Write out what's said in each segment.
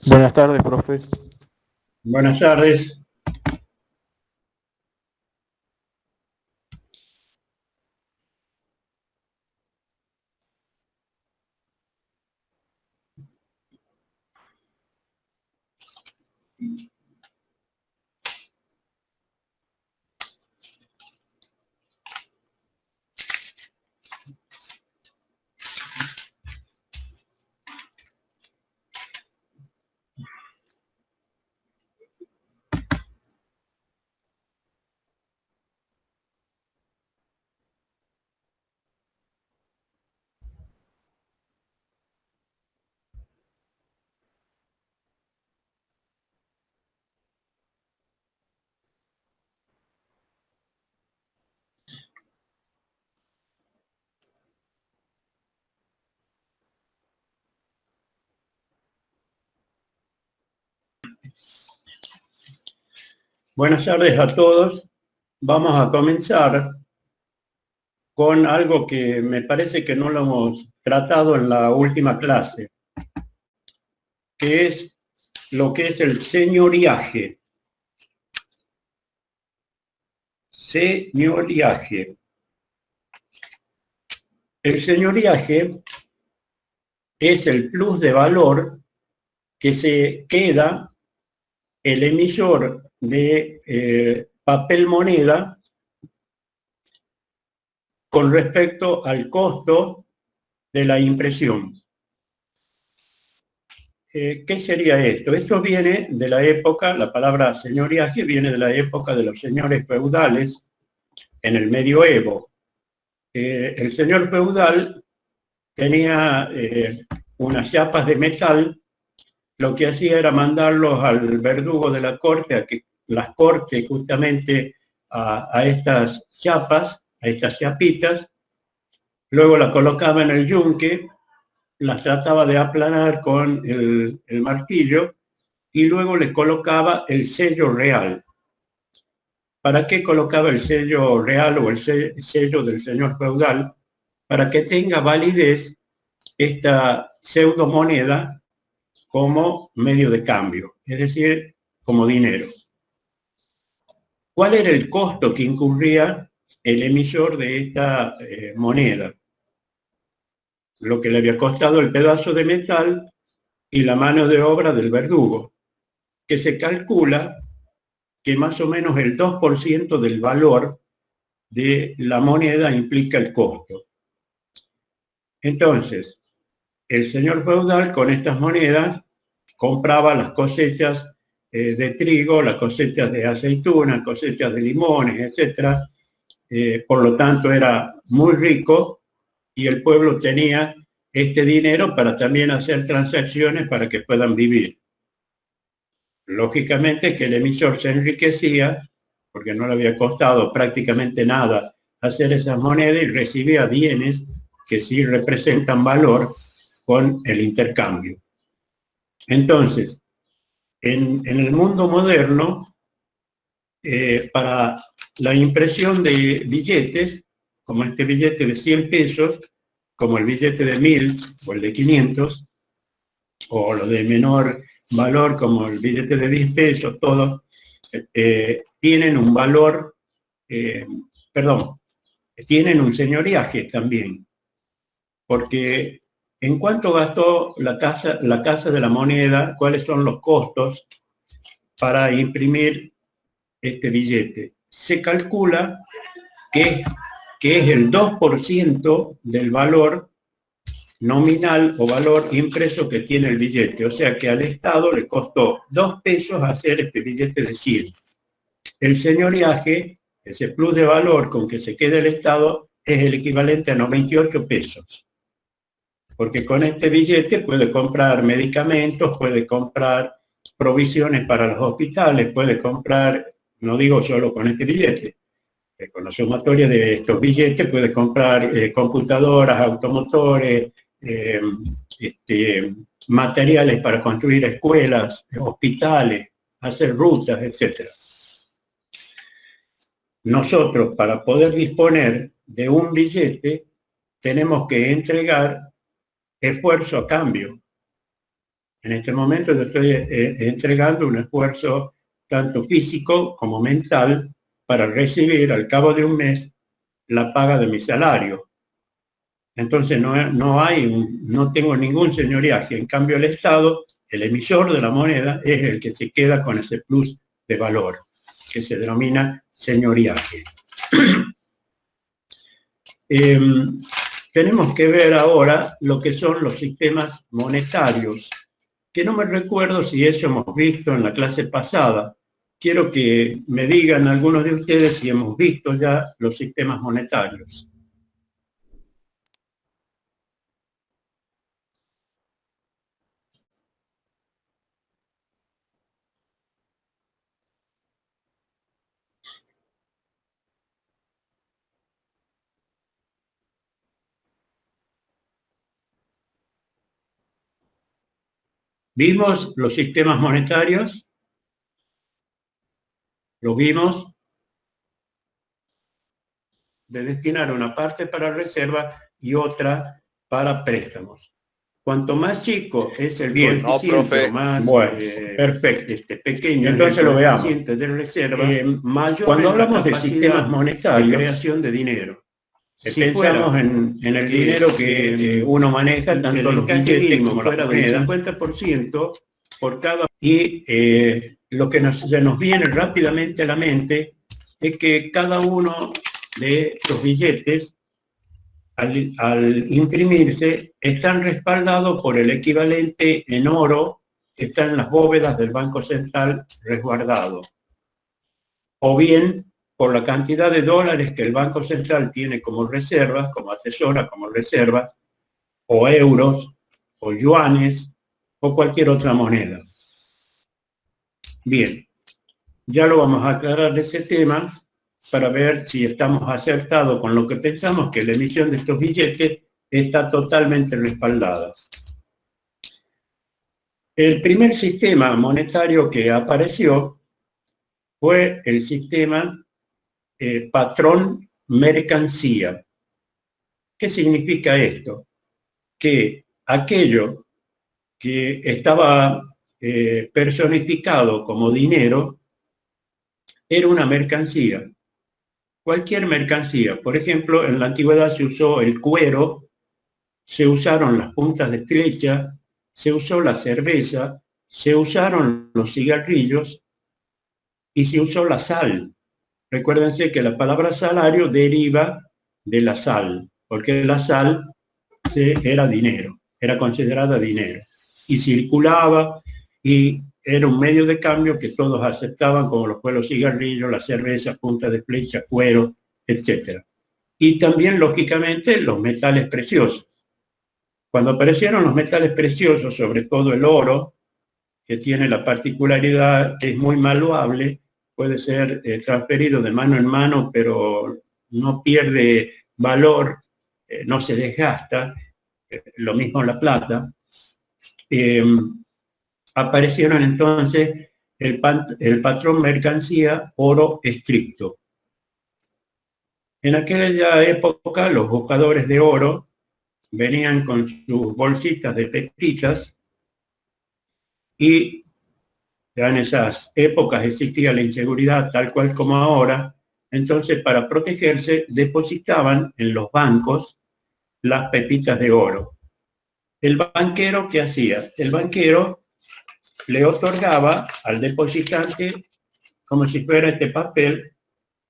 Buenas tardes, profe. Buenas tardes. Buenas tardes a todos. Vamos a comenzar con algo que me parece que no lo hemos tratado en la última clase, que es lo que es el señoriaje. Señoriaje. El señoriaje es el plus de valor que se queda el emisor de papel moneda con respecto al costo de la impresión. ¿Qué sería esto? Esto viene de la época, la palabra señoriaje viene de la época de los señores feudales en el medioevo. El señor feudal tenía unas chapas de metal, lo que hacía era mandarlos al verdugo de la corte a que las corte justamente a estas chapas, a estas chapitas, luego la colocaba en el yunque, las trataba de aplanar con el martillo y luego le colocaba el sello real. ¿Para qué colocaba el sello real o el sello del señor feudal? Para que tenga validez esta pseudo moneda como medio de cambio, es decir, como dinero. ¿Cuál era el costo que incurría el emisor de esta moneda? Lo que le había costado el pedazo de metal y la mano de obra del verdugo, que se calcula que más o menos el 2% del valor de la moneda implica el costo. Entonces, el señor feudal con estas monedas compraba las cosechas de trigo, las cosechas de aceitunas, cosechas de limones, etc. Por lo tanto, era muy rico y el pueblo tenía este dinero para también hacer transacciones para que puedan vivir. Lógicamente que el emisor se enriquecía porque no le había costado prácticamente nada hacer esas monedas y recibía bienes que sí representan valor con el intercambio. Entonces, en el mundo moderno, para la impresión de billetes, como este billete de 100 pesos, como el billete de 1000 o el de 500, o lo de menor valor como el billete de 10 pesos, todos tienen un valor, tienen un señoriaje también, porque en cuánto gastó la casa de la moneda, cuáles son los costos para imprimir este billete. Se calcula que es el 2% del valor nominal o valor impreso que tiene el billete. O sea que al Estado le costó 2 pesos hacer este billete de 100. El señoriaje, ese plus de valor con que se queda el Estado, es el equivalente a 98 pesos. Porque con este billete puede comprar medicamentos, puede comprar provisiones para los hospitales, puede comprar, no digo solo con este billete, con la sumatoria de estos billetes puede comprar computadoras, automotores, materiales para construir escuelas, hospitales, hacer rutas, etc. Nosotros, para poder disponer de un billete, tenemos que entregar esfuerzo a cambio. En este momento yo estoy entregando un esfuerzo tanto físico como mental para recibir al cabo de un mes la paga de mi salario. Entonces no tengo ningún señoriaje. En cambio el Estado, el emisor de la moneda, es el que se queda con ese plus de valor, que se denomina señoriaje. Tenemos que ver ahora lo que son los sistemas monetarios, que no me recuerdo si eso hemos visto en la clase pasada. Quiero que me digan algunos de ustedes si hemos visto ya los sistemas monetarios. ¿Vimos los sistemas monetarios? ¿Lo vimos? De destinar una parte para reserva y otra para préstamos. Cuanto más chico es el coeficiente, más perfecto, pequeño, entonces lo veamos. De reserva, mayor cuando hablamos de sistemas monetarios, de creación de dinero. Si pensamos en el dinero que uno maneja, tanto los billetes como la moneda, 50% por cada. Y lo que se nos viene rápidamente a la mente es que cada uno de los billetes, al imprimirse, están respaldados por el equivalente en oro que está en las bóvedas del Banco Central resguardado, o bien por la cantidad de dólares que el Banco Central tiene como reservas, como atesora como reservas, o euros, o yuanes, o cualquier otra moneda. Bien, ya lo vamos a aclarar ese tema para ver si estamos acertados con lo que pensamos, que la emisión de estos billetes está totalmente respaldada. El primer sistema monetario que apareció fue el sistema patrón mercancía. ¿Qué significa esto? Que aquello que estaba personificado como dinero era una mercancía. Cualquier mercancía. Por ejemplo, en la antigüedad se usó el cuero, se usaron las puntas de flecha, se usó la cerveza, se usaron los cigarrillos y se usó la sal. Recuérdense que la palabra salario deriva de la sal, porque la sal era dinero, era considerada dinero. Y circulaba y era un medio de cambio que todos aceptaban, como lo fue los cigarrillos, la cerveza, punta de flecha, cuero, etc. Y también, lógicamente, los metales preciosos. Cuando aparecieron los metales preciosos, sobre todo el oro, que tiene la particularidad que es muy malleable, puede ser transferido de mano en mano, pero no pierde valor, no se desgasta, lo mismo la plata. Aparecieron entonces el patrón mercancía oro estricto. En aquella época los buscadores de oro venían con sus bolsitas de pepitas y ya en esas épocas existía la inseguridad tal cual como ahora, entonces para protegerse depositaban en los bancos las pepitas de oro. ¿El banquero qué hacía? El banquero le otorgaba al depositante como si fuera este papel,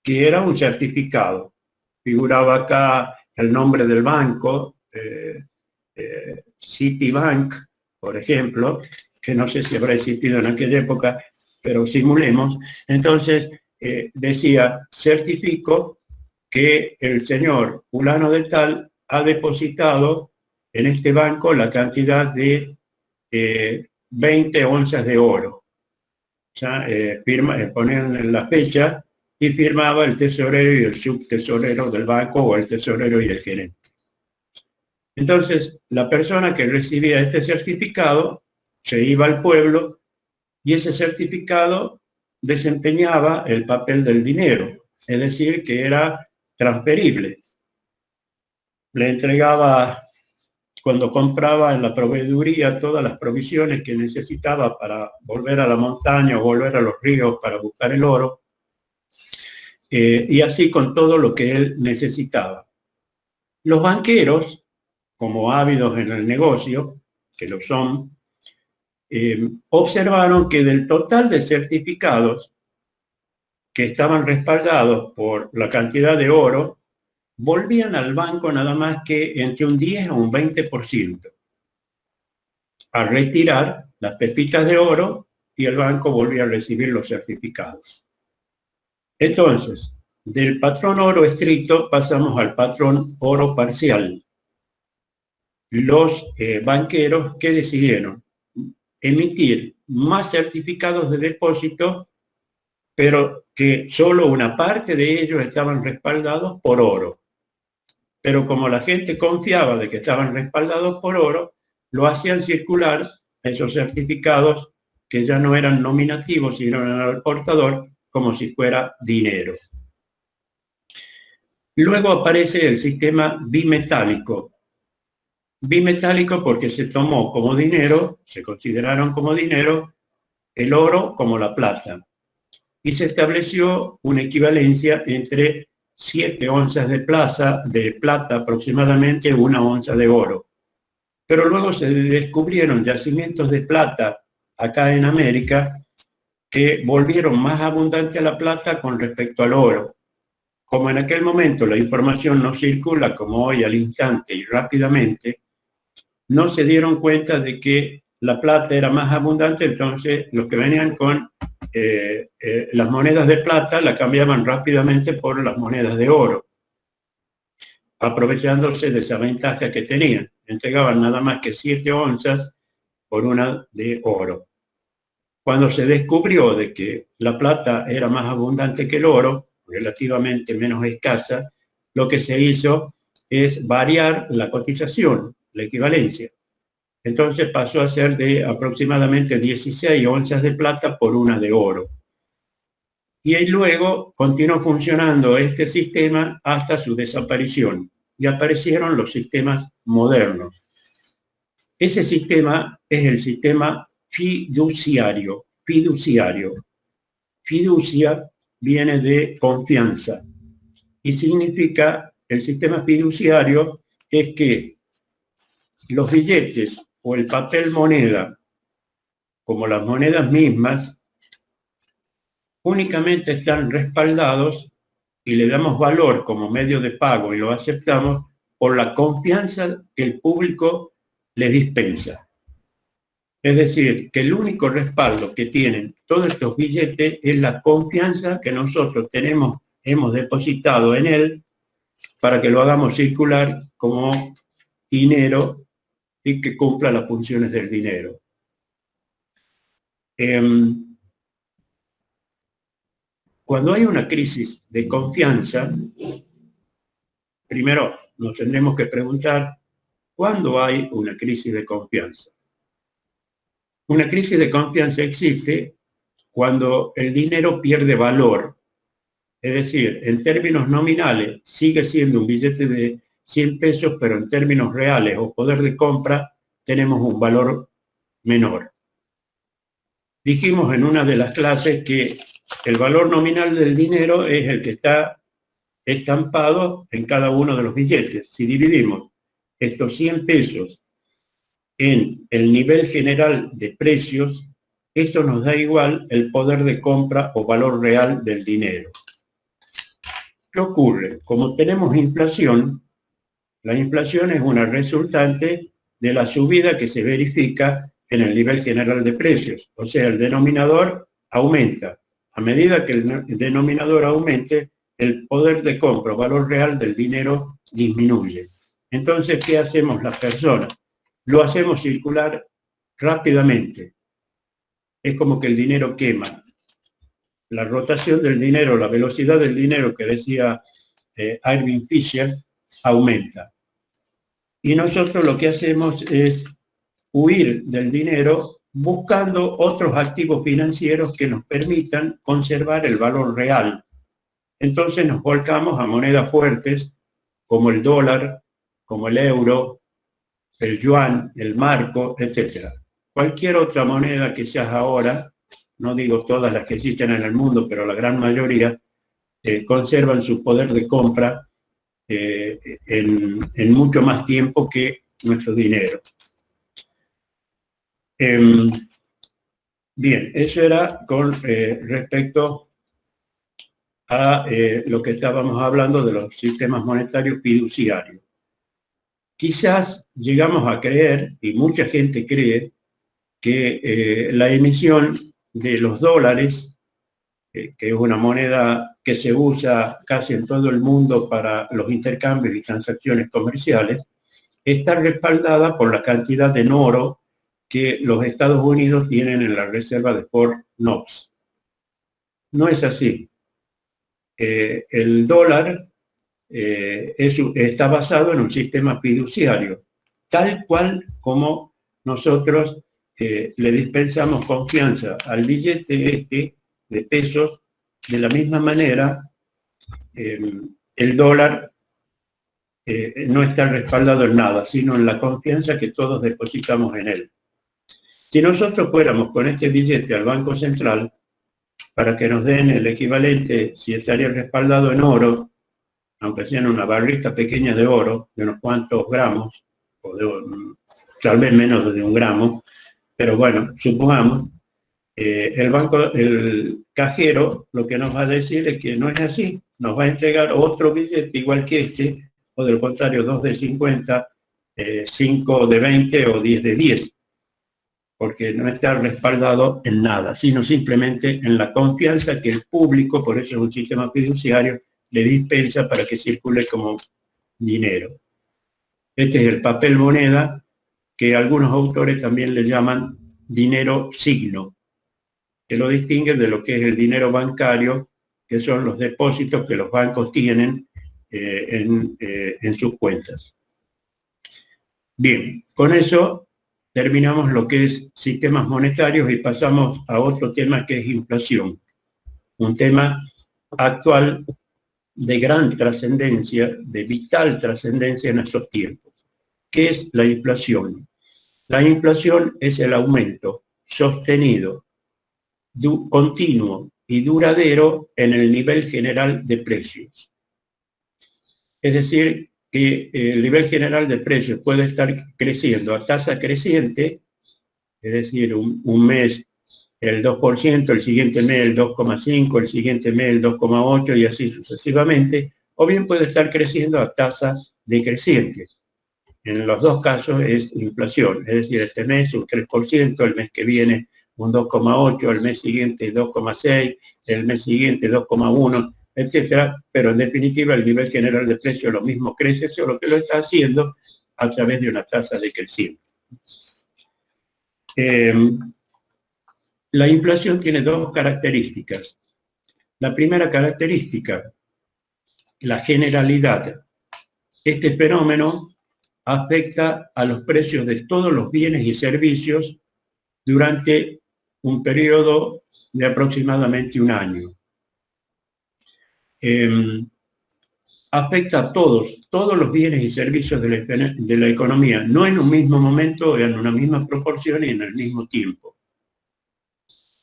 que era un certificado. Figuraba acá el nombre del banco, Citibank, por ejemplo, que no sé si habrá existido en aquella época, pero simulemos. Entonces decía, certifico que el señor fulano de tal ha depositado en este banco la cantidad de 20 onzas de oro. Ya ponían la fecha y firmaba el tesorero y el subtesorero del banco, o el tesorero y el gerente. Entonces, la persona que recibía este certificado se iba al pueblo y ese certificado desempeñaba el papel del dinero, es decir, que era transferible. Le entregaba cuando compraba en la proveeduría todas las provisiones que necesitaba para volver a la montaña o volver a los ríos para buscar el oro, y así con todo lo que él necesitaba. Los banqueros, como ávidos en el negocio, que lo son, observaron que del total de certificados que estaban respaldados por la cantidad de oro, volvían al banco nada más que entre un 10 a un 20%, a retirar las pepitas de oro y el banco volvía a recibir los certificados. Entonces, del patrón oro estricto pasamos al patrón oro parcial. Los banqueros que decidieron emitir más certificados de depósito, pero que solo una parte de ellos estaban respaldados por oro. Pero como la gente confiaba de que estaban respaldados por oro, lo hacían circular esos certificados que ya no eran nominativos, sino eran al portador, como si fuera dinero. Luego aparece el sistema bimetálico. Bimetálico porque se tomó como dinero, se consideraron como dinero, el oro como la plata. Y se estableció una equivalencia entre 7 onzas de plata, aproximadamente 1 onza de oro. Pero luego se descubrieron yacimientos de plata acá en América que volvieron más abundante a la plata con respecto al oro. Como en aquel momento la información no circula como hoy al instante y rápidamente, no se dieron cuenta de que la plata era más abundante, entonces los que venían con las monedas de plata la cambiaban rápidamente por las monedas de oro, aprovechándose de esa ventaja que tenían. Entregaban nada más que 7 onzas por una de oro. Cuando se descubrió de que la plata era más abundante que el oro, relativamente menos escasa, lo que se hizo es variar la cotización, la equivalencia. Entonces pasó a ser de aproximadamente 16 onzas de plata por una de oro. Y ahí luego continuó funcionando este sistema hasta su desaparición y aparecieron los sistemas modernos. Ese sistema es el sistema fiduciario. Fiducia viene de confianza y significa, el sistema fiduciario es que los billetes o el papel moneda, como las monedas mismas, únicamente están respaldados y le damos valor como medio de pago y lo aceptamos por la confianza que el público le dispensa. Es decir, que el único respaldo que tienen todos estos billetes es la confianza que nosotros hemos depositado en él para que lo hagamos circular como dinero y que cumpla las funciones del dinero. Cuando hay una crisis de confianza, primero nos tendremos que preguntar, ¿cuándo hay una crisis de confianza? Una crisis de confianza existe cuando el dinero pierde valor. Es decir, en términos nominales sigue siendo un billete de 100 pesos, pero en términos reales o poder de compra tenemos un valor menor. Dijimos en una de las clases que el valor nominal del dinero es el que está estampado en cada uno de los billetes. Si dividimos estos 100 pesos en el nivel general de precios, esto nos da igual el poder de compra o valor real del dinero. ¿Qué ocurre? Como tenemos inflación, la inflación es una resultante de la subida que se verifica en el nivel general de precios. O sea, el denominador aumenta. A medida que el denominador aumente, el poder de compra o valor real del dinero disminuye. Entonces, ¿qué hacemos las personas? Lo hacemos circular rápidamente. Es como que el dinero quema. La rotación del dinero, la velocidad del dinero que decía Irving Fisher, aumenta. Y nosotros lo que hacemos es huir del dinero buscando otros activos financieros que nos permitan conservar el valor real. Entonces nos volcamos a monedas fuertes como el dólar, como el euro, el yuan, el marco, etc. Cualquier otra moneda que seas ahora, no digo todas las que existen en el mundo, pero la gran mayoría, conservan su poder de compra en mucho más tiempo que nuestro dinero. Bien, eso era con respecto a lo que estábamos hablando de los sistemas monetarios fiduciarios. Quizás llegamos a creer, y mucha gente cree, que la emisión de los dólares, que es una moneda que se usa casi en todo el mundo para los intercambios y transacciones comerciales, está respaldada por la cantidad de oro que los Estados Unidos tienen en la reserva de Fort Knox. No es así. El dólar está basado en un sistema fiduciario, tal cual como nosotros le dispensamos confianza al billete de pesos. De la misma manera, el dólar no está respaldado en nada, sino en la confianza que todos depositamos en él. Si nosotros fuéramos con este billete al Banco Central para que nos den el equivalente, si estaría respaldado en oro, aunque sea en una barrita pequeña de oro, de unos cuantos gramos, o tal vez menos de 1 gramo, pero bueno, supongamos, el cajero lo que nos va a decir es que no es así, nos va a entregar otro billete igual que este, o del contrario, 2 de 50, 5 de 20 o 10 de 10, porque no está respaldado en nada, sino simplemente en la confianza que el público, por eso es un sistema fiduciario, le dispensa para que circule como dinero. Este es el papel moneda, que algunos autores también le llaman dinero signo, que lo distinguen de lo que es el dinero bancario, que son los depósitos que los bancos tienen en sus cuentas. Bien, con eso terminamos lo que es sistemas monetarios y pasamos a otro tema que es inflación. Un tema actual de gran trascendencia, de vital trascendencia en estos tiempos. ¿Qué es la inflación? La inflación es el aumento sostenido, continuo y duradero en el nivel general de precios. Es decir, que el nivel general de precios puede estar creciendo a tasa creciente, es decir, un mes el 2%, el siguiente mes el 2,5%, el siguiente mes el 2,8% y así sucesivamente, o bien puede estar creciendo a tasa decreciente. En los dos casos es inflación, es decir, este mes un 3%, el mes que viene un 2,8%, el mes siguiente 2,6%, el mes siguiente 2,1%, etcétera, pero en definitiva el nivel general de precios lo mismo crece, solo que lo está haciendo a través de una tasa decreciente. La inflación tiene dos características. La primera característica, la generalidad. Este fenómeno afecta a los precios de todos los bienes y servicios durante un periodo de aproximadamente 1 año. Afecta a todos los bienes y servicios de la economía, no en un mismo momento, en una misma proporción y en el mismo tiempo.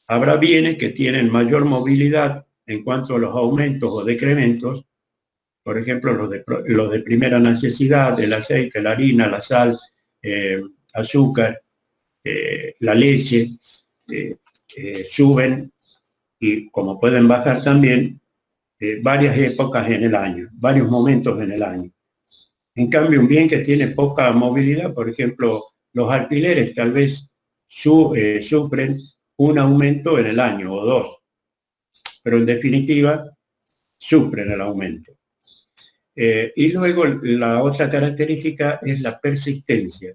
Habrá bienes que tienen mayor movilidad en cuanto a los aumentos o decrementos, por ejemplo, los de primera necesidad, el aceite, la harina, la sal, azúcar, la leche, suben y como pueden bajar también varias épocas en el año, varios momentos en el año. En cambio, un bien que tiene poca movilidad, por ejemplo, los alquileres tal vez sufren un aumento en el año o 2, pero en definitiva sufren el aumento. Y luego la otra característica es la persistencia.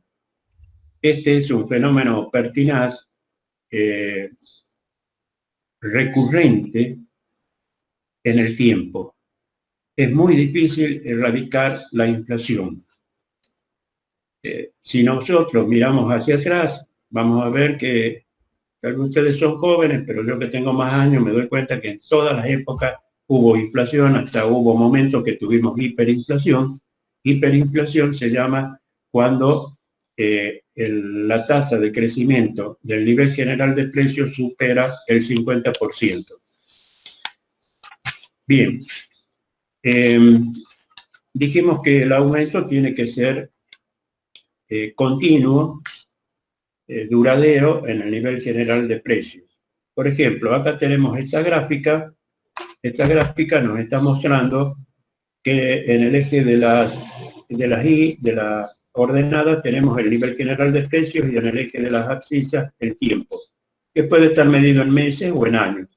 Este es un fenómeno pertinaz, recurrente en el tiempo. Es muy difícil erradicar la inflación. Si nosotros miramos hacia atrás, vamos a ver que tal vez ustedes son jóvenes, pero yo que tengo más años me doy cuenta que en todas las épocas hubo inflación, hasta hubo momentos que tuvimos hiperinflación. Hiperinflación se llama cuando la tasa de crecimiento del nivel general de precios supera el 50%. Bien, dijimos que el aumento tiene que ser continuo, duradero en el nivel general de precios. Por ejemplo, acá tenemos esta gráfica. Esta gráfica nos está mostrando que en el eje de la ordenada tenemos el nivel general de precios y en el eje de las abscisas el tiempo, que puede estar medido en meses o en años.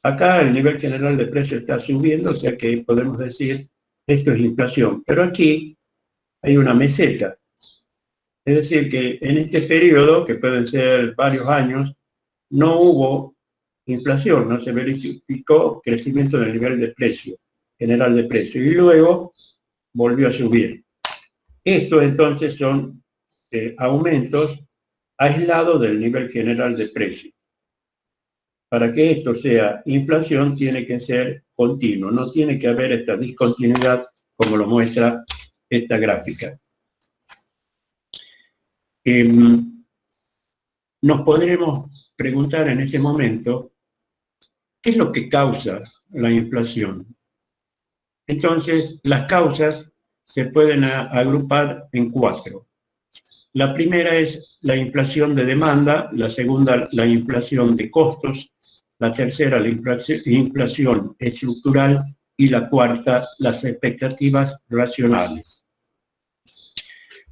Acá el nivel general de precios está subiendo, o sea que podemos decir esto es inflación. Pero aquí hay una meseta. Es decir, que en este periodo, que pueden ser varios años, no hubo inflación, no se verificó crecimiento del nivel de precio, general de precio, y luego volvió a subir. Estos entonces son aumentos aislados del nivel general de precio. Para que esto sea inflación tiene que ser continuo, no tiene que haber esta discontinuidad como lo muestra esta gráfica. Nos podremos preguntar en este momento, ¿qué es lo que causa la inflación? Entonces, las causas se pueden agrupar en 4. La primera es la inflación de demanda, la segunda la inflación de costos, la tercera la inflación estructural y la cuarta las expectativas racionales.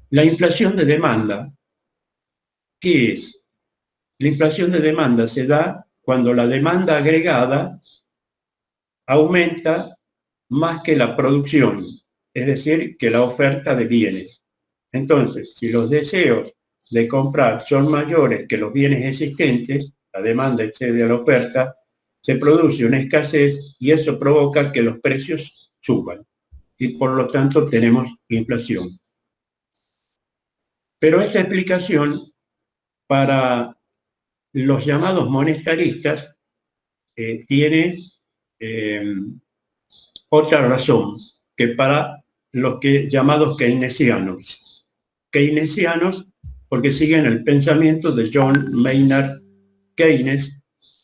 La inflación de demanda, ¿qué es? La inflación de demanda se da cuando la demanda agregada aumenta más que la producción, es decir, que la oferta de bienes. Entonces, si los deseos de comprar son mayores que los bienes existentes, la demanda excede a la oferta, se produce una escasez y eso provoca que los precios suban y por lo tanto tenemos inflación. Pero esa explicación para los llamados monetaristas tiene otra razón que para los llamados keynesianos. Keynesianos porque siguen el pensamiento de John Maynard Keynes,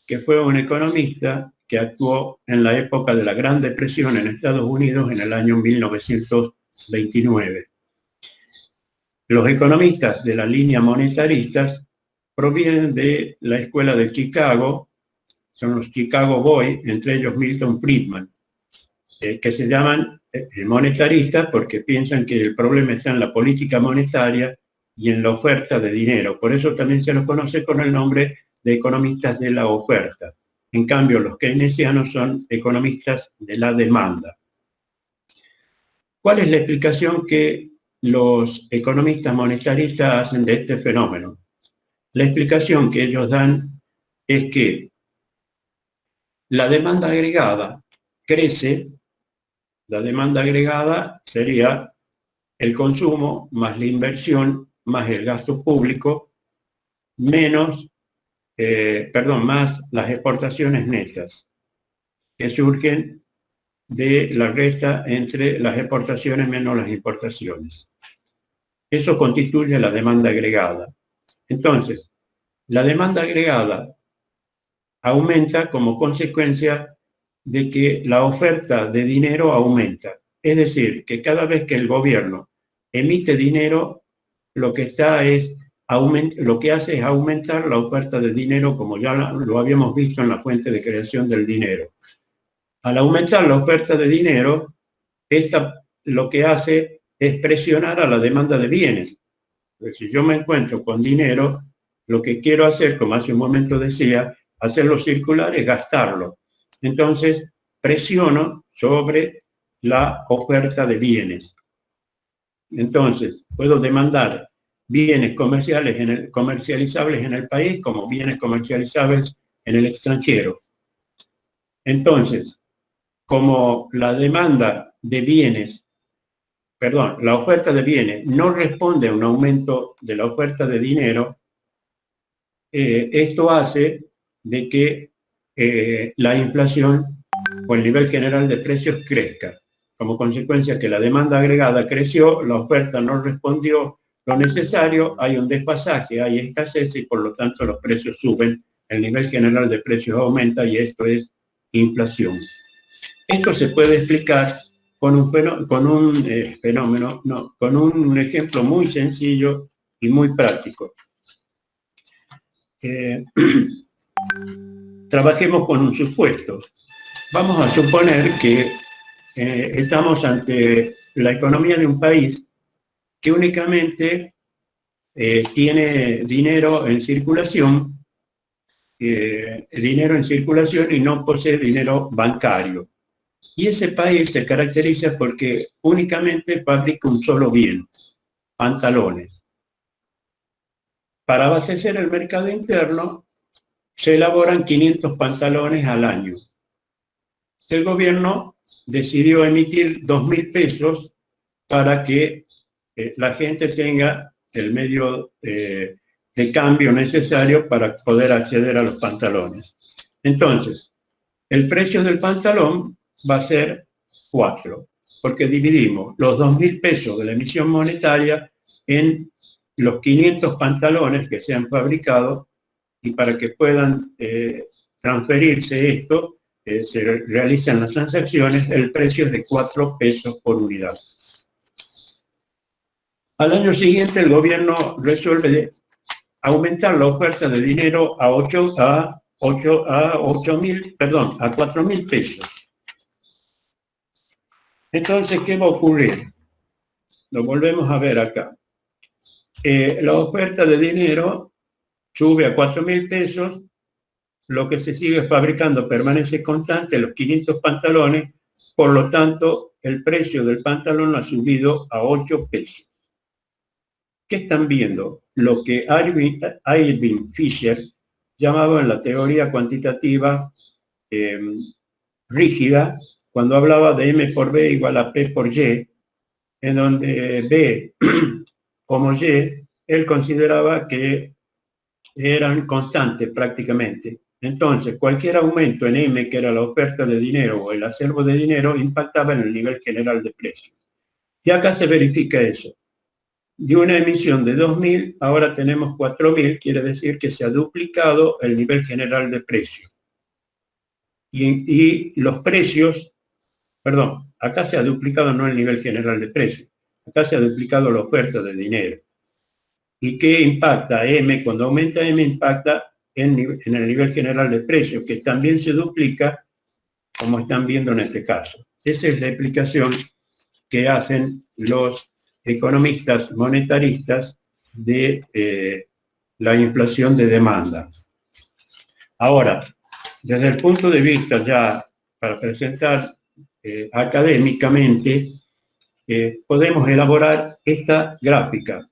que fue un economista que actuó en la época de la Gran Depresión en Estados Unidos en el año 1929. Los economistas de la línea monetaristas provienen de la escuela de Chicago, son los Chicago Boys, entre ellos Milton Friedman, que se llaman monetaristas porque piensan que el problema está en la política monetaria y en la oferta de dinero. Por eso también se los conoce con el nombre de economistas de la oferta. En cambio, los keynesianos son economistas de la demanda. ¿Cuál es la explicación que los economistas monetaristas hacen de este fenómeno? La explicación que ellos dan es que la demanda agregada crece. La demanda agregada sería el consumo más la inversión más el gasto público más las exportaciones netas que surgen de la resta entre las exportaciones menos las importaciones. Eso constituye la demanda agregada. Entonces, la demanda agregada aumenta como consecuencia de que la oferta de dinero aumenta. Es decir, que cada vez que el gobierno emite dinero, lo que hace es aumentar la oferta de dinero, como ya lo habíamos visto en la fuente de creación del dinero. Al aumentar la oferta de dinero, lo que hace es presionar a la demanda de bienes. Porque si yo me encuentro con dinero, lo que quiero hacer, como hace un momento decía, hacerlo circular es gastarlo. Entonces, presiono sobre la oferta de bienes. Entonces, puedo demandar bienes comercializables en el país como bienes comercializables en el extranjero. Entonces, como la oferta de bienes no responde a un aumento de la oferta de dinero, esto hace de que la inflación o el nivel general de precios crezca. Como consecuencia que la demanda agregada creció, la oferta no respondió, lo necesario, hay un desfasaje, hay escasez y por lo tanto los precios suben, el nivel general de precios aumenta y esto es inflación. Esto se puede explicar con un ejemplo muy sencillo y muy práctico. Trabajemos con un supuesto. Vamos a suponer que estamos ante la economía de un país que únicamente tiene dinero en circulación y no posee dinero bancario. Y ese país se caracteriza porque únicamente fabrica un solo bien, pantalones. Para abastecer el mercado interno se elaboran 500 pantalones al año. El gobierno decidió emitir 2.000 pesos para que la gente tenga el medio de cambio necesario para poder acceder a los pantalones. Entonces, el precio del pantalón va a ser 4, porque dividimos los 2.000 pesos de la emisión monetaria en los 500 pantalones que se han fabricado y para que puedan transferirse esto, se realizan las transacciones, el precio es de 4 pesos por unidad. Al año siguiente el gobierno resuelve aumentar la oferta de dinero a 4.000 pesos. Entonces, ¿qué va a ocurrir? Lo volvemos a ver acá. La oferta de dinero sube a 4.000 pesos, lo que se sigue fabricando permanece constante, los 500 pantalones, por lo tanto, el precio del pantalón ha subido a 8 pesos. ¿Qué están viendo? Lo que Irving Fisher llamaba en la teoría cuantitativa rígida, cuando hablaba de M por B igual a P por Y, en donde B como Y, él consideraba que eran constantes prácticamente. Entonces, cualquier aumento en M, que era la oferta de dinero o el acervo de dinero, impactaba en el nivel general de precios. Y acá se verifica eso. De una emisión de 2.000, ahora tenemos 4.000, quiere decir que se ha duplicado el nivel general de precios. Y los precios, perdón, acá se ha duplicado no el nivel general de precios, acá se ha duplicado la oferta de dinero. ¿Y qué impacta? M, cuando aumenta M, impacta en el nivel general de precios, que también se duplica, como están viendo en este caso. Esa es la explicación que hacen los economistas monetaristas de la inflación de demanda. Ahora, desde el punto de vista ya para presentar académicamente, podemos elaborar esta gráfica.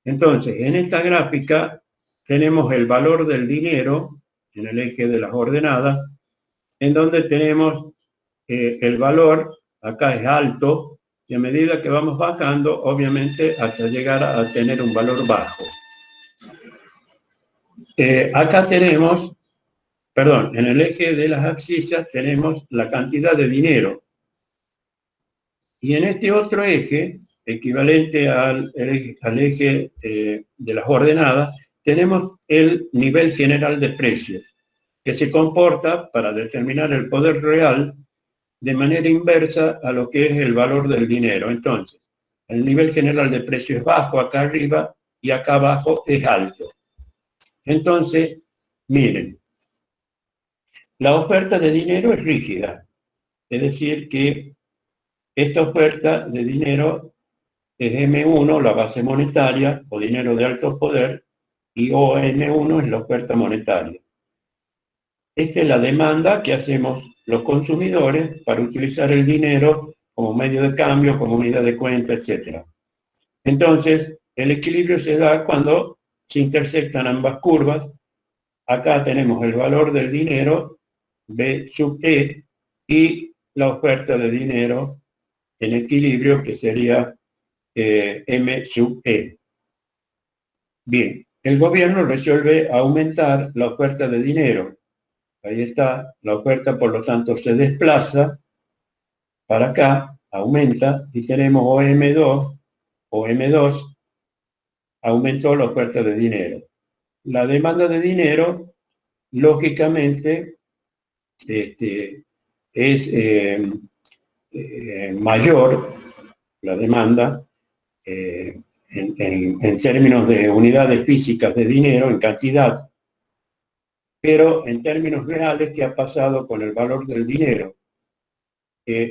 Entonces, en esta gráfica tenemos el valor del dinero en el eje de las ordenadas, en donde tenemos el valor, acá es alto, y a medida que vamos bajando, obviamente, hasta llegar a tener un valor bajo. Acá tenemos, perdón, en el eje de las abscisas tenemos la cantidad de dinero. Y en este otro eje, equivalente al eje de las ordenadas, tenemos el nivel general de precios, que se comporta para determinar el poder real de manera inversa a lo que es el valor del dinero. Entonces, el nivel general de precios es bajo acá arriba y acá abajo es alto. Entonces, miren, la oferta de dinero es rígida, es decir que esta oferta de dinero es M1, la base monetaria, o dinero de alto poder, y OM1 es la oferta monetaria. Esta es la demanda que hacemos los consumidores para utilizar el dinero como medio de cambio, como unidad de cuenta, etc. Entonces, el equilibrio se da cuando se intersectan ambas curvas. Acá tenemos el valor del dinero, B sub E, y la oferta de dinero en equilibrio, que sería M sub E. Bien, el gobierno resuelve aumentar la oferta de dinero. Ahí está, la oferta por lo tanto se desplaza para acá, aumenta, y tenemos OM2, aumentó la oferta de dinero. La demanda de dinero, lógicamente, es mayor, la demanda, en términos de unidades físicas de dinero, en cantidad, pero en términos reales, ¿qué ha pasado con el valor del dinero?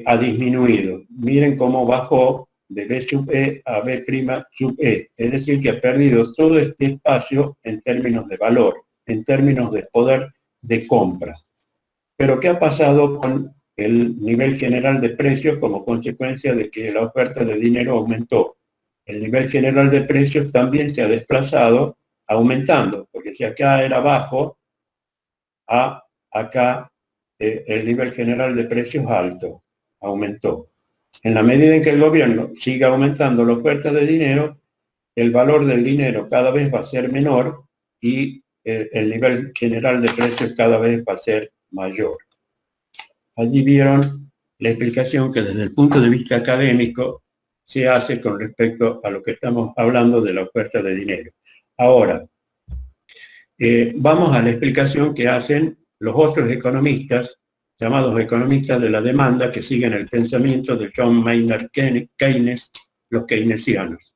Ha disminuido. Miren cómo bajó de B sub E a B' sub E, es decir, que ha perdido todo este espacio en términos de valor, en términos de poder de compra. Pero ¿qué ha pasado con el nivel general de precios como consecuencia de que la oferta de dinero aumentó? El nivel general de precios también se ha desplazado aumentando, porque si acá era bajo, acá el nivel general de precios alto, aumentó. En la medida en que el gobierno siga aumentando la oferta de dinero, el valor del dinero cada vez va a ser menor y el nivel general de precios cada vez va a ser mayor. Allí vieron la explicación que desde el punto de vista académico se hace con respecto a lo que estamos hablando de la oferta de dinero. Ahora, vamos a la explicación que hacen los otros economistas, llamados economistas de la demanda, que siguen el pensamiento de John Maynard Keynes, los keynesianos.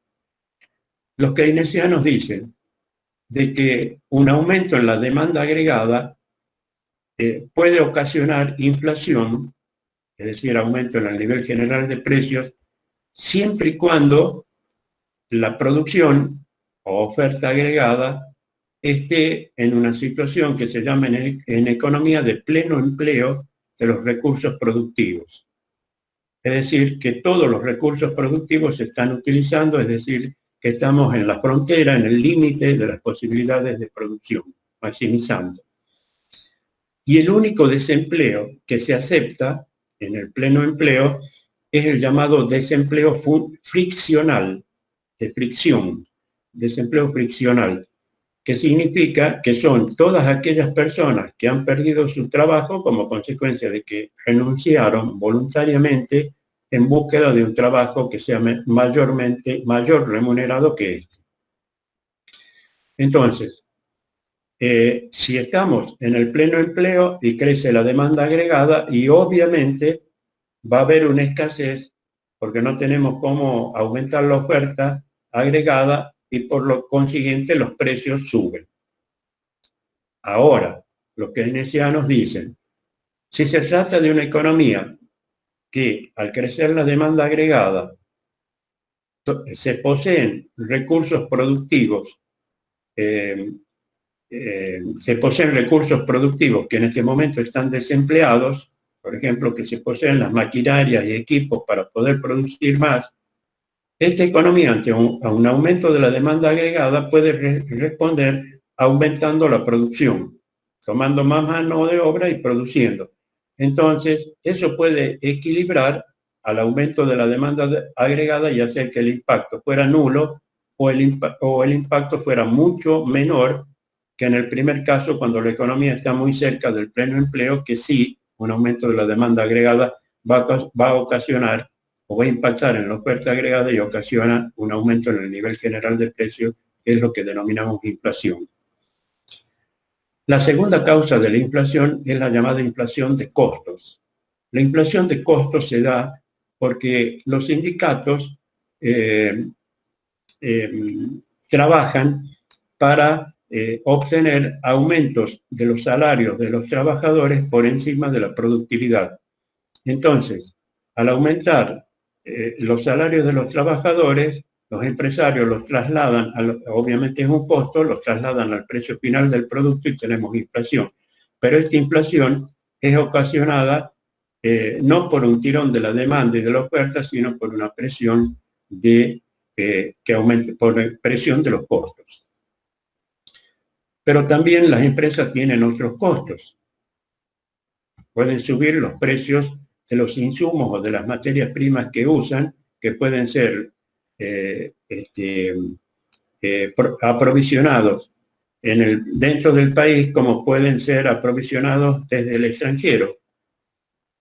Los keynesianos dicen de que un aumento en la demanda agregada puede ocasionar inflación, es decir, aumento en el nivel general de precios, siempre y cuando la producción o oferta agregada esté en una situación que se llama en economía de pleno empleo de los recursos productivos. Es decir, que todos los recursos productivos se están utilizando, es decir, que estamos en la frontera, en el límite de las posibilidades de producción, maximizando. Y el único desempleo que se acepta en el pleno empleo es el llamado desempleo friccional, de fricción, desempleo friccional, que significa que son todas aquellas personas que han perdido su trabajo como consecuencia de que renunciaron voluntariamente en búsqueda de un trabajo que sea mayor remunerado que este. Entonces, si estamos en el pleno empleo y crece la demanda agregada, y obviamente va a haber una escasez porque no tenemos cómo aumentar la oferta agregada y por lo consiguiente los precios suben. Ahora, los keynesianos dicen, si se trata de una economía que al crecer la demanda agregada se poseen recursos productivos, que en este momento están desempleados, por ejemplo, que se poseen las maquinarias y equipos para poder producir más, esta economía ante un aumento de la demanda agregada puede responder aumentando la producción, tomando más mano de obra y produciendo. Entonces, eso puede equilibrar al aumento de la demanda agregada y hacer que el impacto fuera nulo o el impacto fuera mucho menor que en el primer caso, cuando la economía está muy cerca del pleno empleo, que sí, un aumento de la demanda agregada va a ocasionar o va a impactar en la oferta agregada y ocasiona un aumento en el nivel general de precios, que es lo que denominamos inflación. La segunda causa de la inflación es la llamada inflación de costos. La inflación de costos se da porque los sindicatos trabajan para obtener aumentos de los salarios de los trabajadores por encima de la productividad. Entonces, al aumentar los salarios de los trabajadores, los empresarios los trasladan, obviamente es un costo, los trasladan al precio final del producto y tenemos inflación. Pero esta inflación es ocasionada no por un tirón de la demanda y de la oferta, sino por una presión que aumente, por presión de los costos. Pero también las empresas tienen otros costos. Pueden subir los precios de los insumos o de las materias primas que usan, que pueden ser aprovisionados dentro del país como pueden ser aprovisionados desde el extranjero.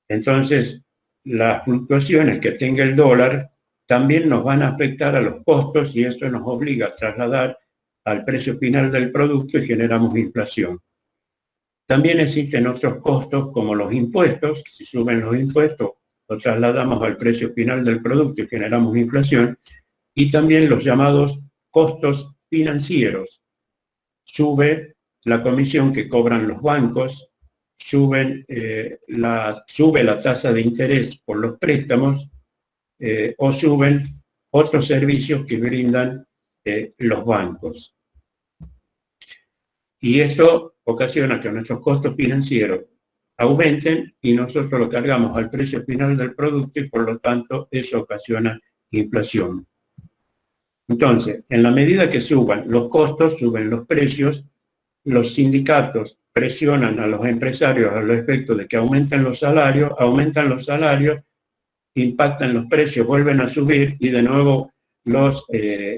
Entonces, las fluctuaciones que tenga el dólar también nos van a afectar a los costos y eso nos obliga a trasladar al precio final del producto y generamos inflación. También existen otros costos como los impuestos. Si suben los impuestos, lo trasladamos al precio final del producto y generamos inflación. Y también los llamados costos financieros. Sube la comisión que cobran los bancos, sube la tasa de interés por los préstamos o suben otros servicios que brindan los bancos. Y eso ocasiona que nuestros costos financieros aumenten y nosotros lo cargamos al precio final del producto y por lo tanto eso ocasiona inflación. Entonces, en la medida que suban los costos, suben los precios, los sindicatos presionan a los empresarios al respecto de que aumentan los salarios, impactan los precios, vuelven a subir y de nuevo los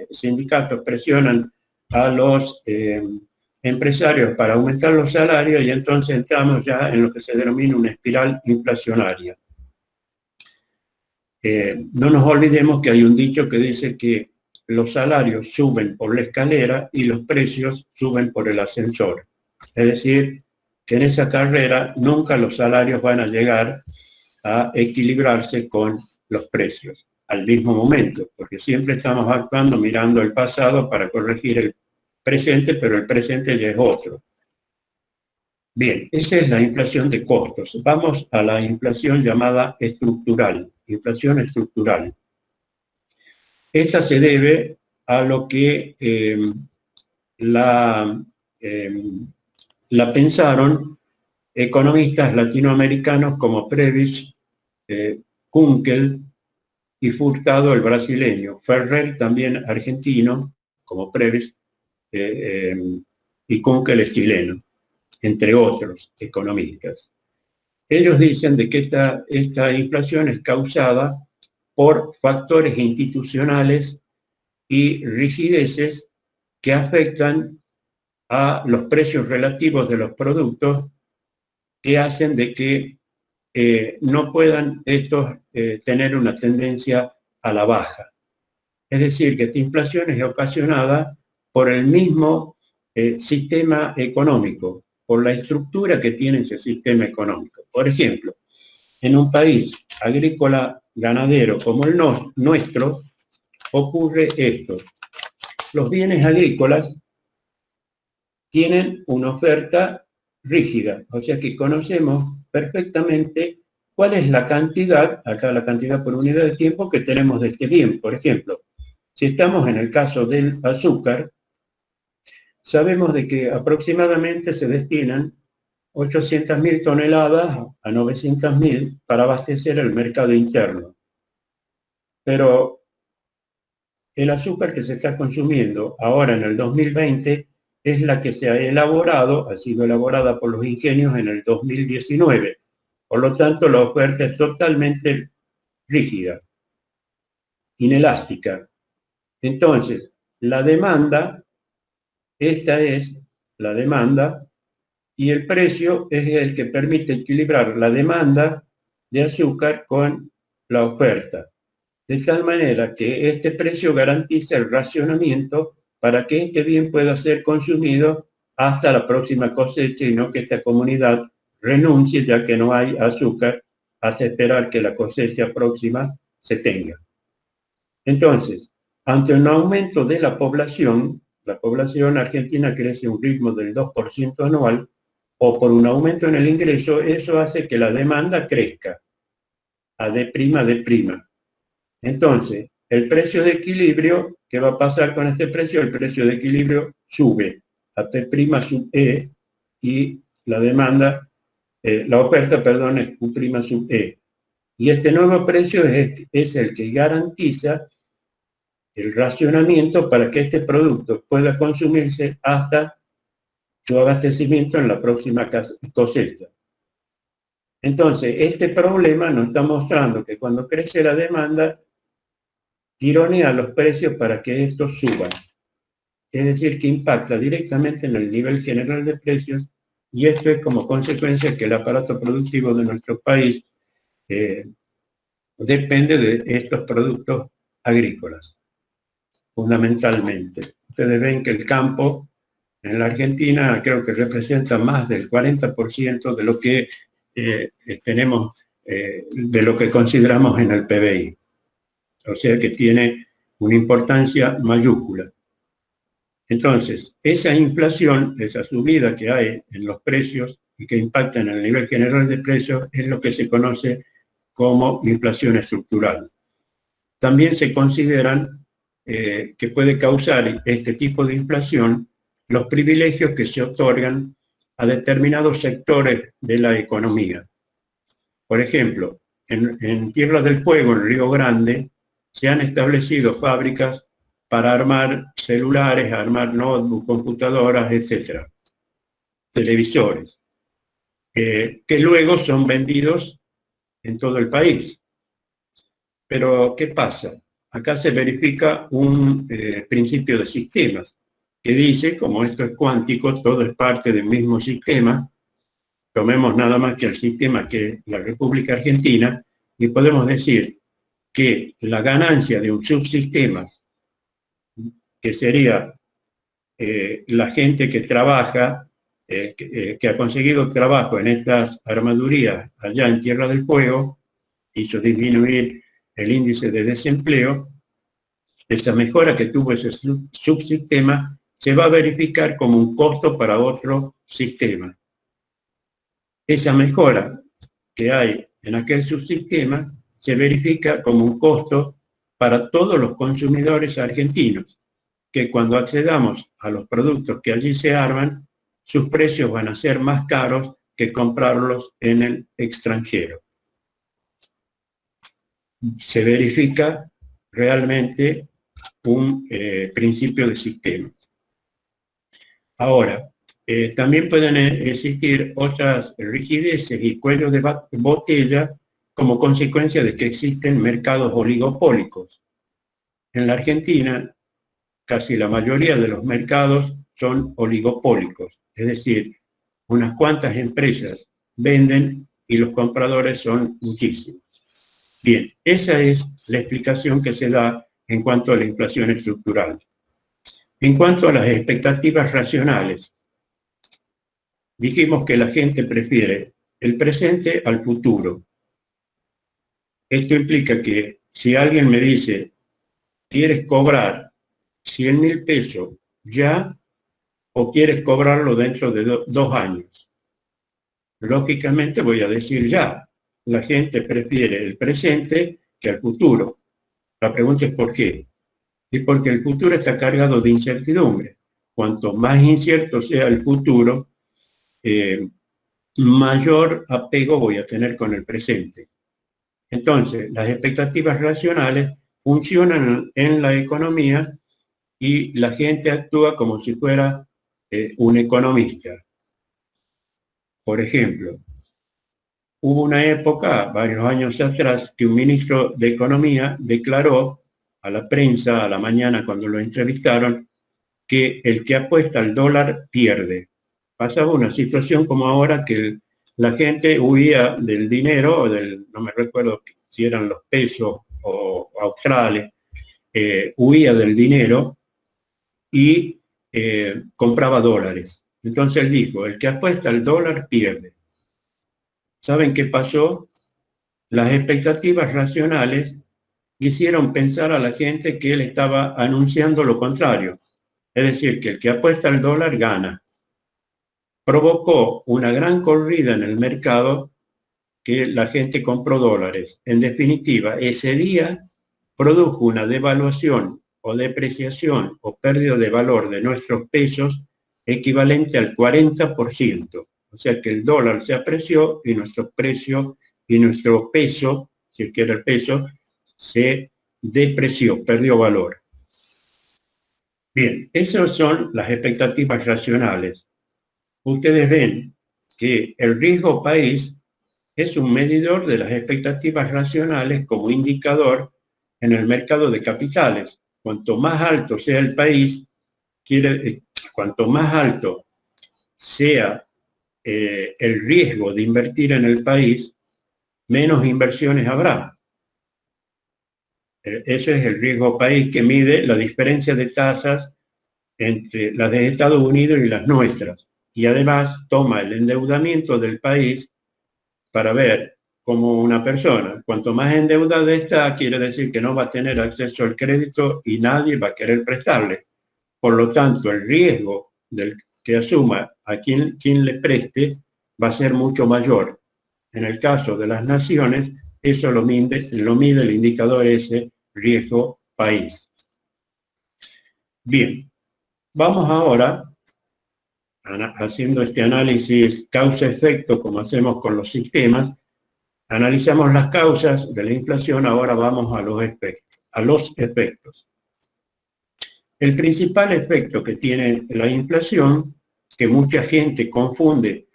sindicatos presionan a los empresarios para aumentar los salarios y entonces entramos ya en lo que se denomina una espiral inflacionaria. No nos olvidemos que hay un dicho que dice que los salarios suben por la escalera y los precios suben por el ascensor. Es decir, que en esa carrera nunca los salarios van a llegar a equilibrarse con los precios al mismo momento, porque siempre estamos actuando mirando el pasado para corregir el presente, pero el presente ya es otro. Bien, esa es la inflación de costos. Vamos a la inflación llamada estructural, inflación estructural. Esta se debe a lo que la pensaron economistas latinoamericanos como Prebisch, Kunkel y Furtado, el brasileño, Ferrer, también argentino, como Prebisch, y Kunkel es chileno, entre otros economistas. Ellos dicen de que esta inflación es causada por factores institucionales y rigideces que afectan a los precios relativos de los productos, que hacen de que no puedan estos tener una tendencia a la baja. Es decir, que esta inflación es ocasionada por el mismo sistema económico, por la estructura que tiene ese sistema económico. Por ejemplo, en un país agrícola ganadero como el nuestro, ocurre esto. Los bienes agrícolas tienen una oferta rígida, o sea que conocemos perfectamente cuál es la cantidad, acá la cantidad por unidad de tiempo que tenemos de este bien. Por ejemplo, si estamos en el caso del azúcar, sabemos de que aproximadamente se destinan 800.000 toneladas a 900.000 para abastecer el mercado interno. Pero el azúcar que se está consumiendo ahora en el 2020 es la que se ha elaborado, ha sido elaborada por los ingenios en el 2019. Por lo tanto, la oferta es totalmente rígida, inelástica. Entonces, la demanda, esta es la demanda, y el precio es el que permite equilibrar la demanda de azúcar con la oferta. De tal manera que este precio garantiza el racionamiento para que este bien pueda ser consumido hasta la próxima cosecha y no que esta comunidad renuncie ya que no hay azúcar hasta esperar que la cosecha próxima se tenga. Entonces, ante un aumento de la población argentina crece a un ritmo del 2% anual, o por un aumento en el ingreso, eso hace que la demanda crezca a D'. Entonces, el precio de equilibrio, ¿qué va a pasar con este precio? El precio de equilibrio sube a P' sub E y la demanda, la oferta, perdón, es Q' sub E. Y este nuevo precio es el que garantiza el racionamiento para que este producto pueda consumirse hasta su abastecimiento en la próxima cosecha. Entonces, este problema nos está mostrando que cuando crece la demanda, tironea los precios para que estos suban. Es decir, que impacta directamente en el nivel general de precios, y esto es como consecuencia que el aparato productivo de nuestro país depende de estos productos agrícolas, fundamentalmente. Ustedes ven que el campo en la Argentina creo que representa más del 40% de lo que tenemos, de lo que consideramos en el PBI. O sea que tiene una importancia mayúscula. Entonces, esa inflación, esa subida que hay en los precios y que impacta en el nivel general de precios, es lo que se conoce como inflación estructural. También se consideran que puede causar este tipo de inflación los privilegios que se otorgan a determinados sectores de la economía. Por ejemplo, en Tierra del Fuego, en Río Grande, se han establecido fábricas para armar celulares, armar notebooks, computadoras, etc. Televisores, que luego son vendidos en todo el país. Pero, ¿qué pasa? Acá se verifica un principio de sistemas, que dice, como esto es cuántico, todo es parte del mismo sistema, tomemos nada más que el sistema que es la República Argentina, y podemos decir que la ganancia de un subsistema, que sería la gente que trabaja, que ha conseguido trabajo en estas armadurías allá en Tierra del Fuego, hizo disminuir el índice de desempleo, esa mejora que tuvo ese subsistema se va a verificar como un costo para otro sistema. Esa mejora que hay en aquel subsistema se verifica como un costo para todos los consumidores argentinos, que cuando accedamos a los productos que allí se arman, sus precios van a ser más caros que comprarlos en el extranjero. Se verifica realmente un principio de sistema. Ahora, también pueden existir otras rigideces y cuellos de botella como consecuencia de que existen mercados oligopólicos. En la Argentina, casi la mayoría de los mercados son oligopólicos, es decir, unas cuantas empresas venden y los compradores son muchísimos. Bien, esa es la explicación que se da en cuanto a la inflación estructural. En cuanto a las expectativas racionales, dijimos que la gente prefiere el presente al futuro. Esto implica que si alguien me dice, ¿quieres cobrar 100.000 pesos ya o quieres cobrarlo dentro de 2 años? Lógicamente voy a decir ya. La gente prefiere el presente que el futuro. La pregunta es ¿por qué? Y porque el futuro está cargado de incertidumbre. Cuanto más incierto sea el futuro, mayor apego voy a tener con el presente. Entonces, las expectativas racionales funcionan en la economía y la gente actúa como si fuera un economista. Por ejemplo, hubo una época, varios años atrás, que un ministro de Economía declaró a la prensa a la mañana cuando lo entrevistaron que el que apuesta al dólar pierde. Pasaba una situación como ahora que la gente huía del dinero, no me recuerdo si eran los pesos o australes, huía del dinero y compraba dólares. Entonces él dijo, el que apuesta al dólar pierde. ¿Saben qué pasó? Las expectativas racionales hicieron pensar a la gente que él estaba anunciando lo contrario. Es decir, que el que apuesta al dólar gana. Provocó una gran corrida en el mercado que la gente compró dólares. En definitiva, ese día produjo una devaluación o depreciación o pérdida de valor de nuestros pesos equivalente al 40%. O sea que el dólar se apreció y nuestro precio y nuestro peso, si es que era el peso, se depreció, perdió valor. Bien, esas son las expectativas racionales. Ustedes ven que el riesgo país es un medidor de las expectativas racionales como indicador en el mercado de capitales. Cuanto más alto sea el país, cuanto más alto sea el riesgo de invertir en el país, menos inversiones habrá. Ese es el riesgo país que mide la diferencia de tasas entre las de Estados Unidos y las nuestras. Y además toma el endeudamiento del país para ver cómo una persona, cuanto más endeudada está, quiere decir que no va a tener acceso al crédito y nadie va a querer prestarle. Por lo tanto, el riesgo del que asuma a quien le preste va a ser mucho mayor. En el caso de las naciones, eso lo mide el indicador ese, riesgo país. Bien, vamos ahora, haciendo este análisis causa-efecto, como hacemos con los sistemas, analizamos las causas de la inflación, ahora vamos a los efectos. El principal efecto que tiene la inflación, que mucha gente confunde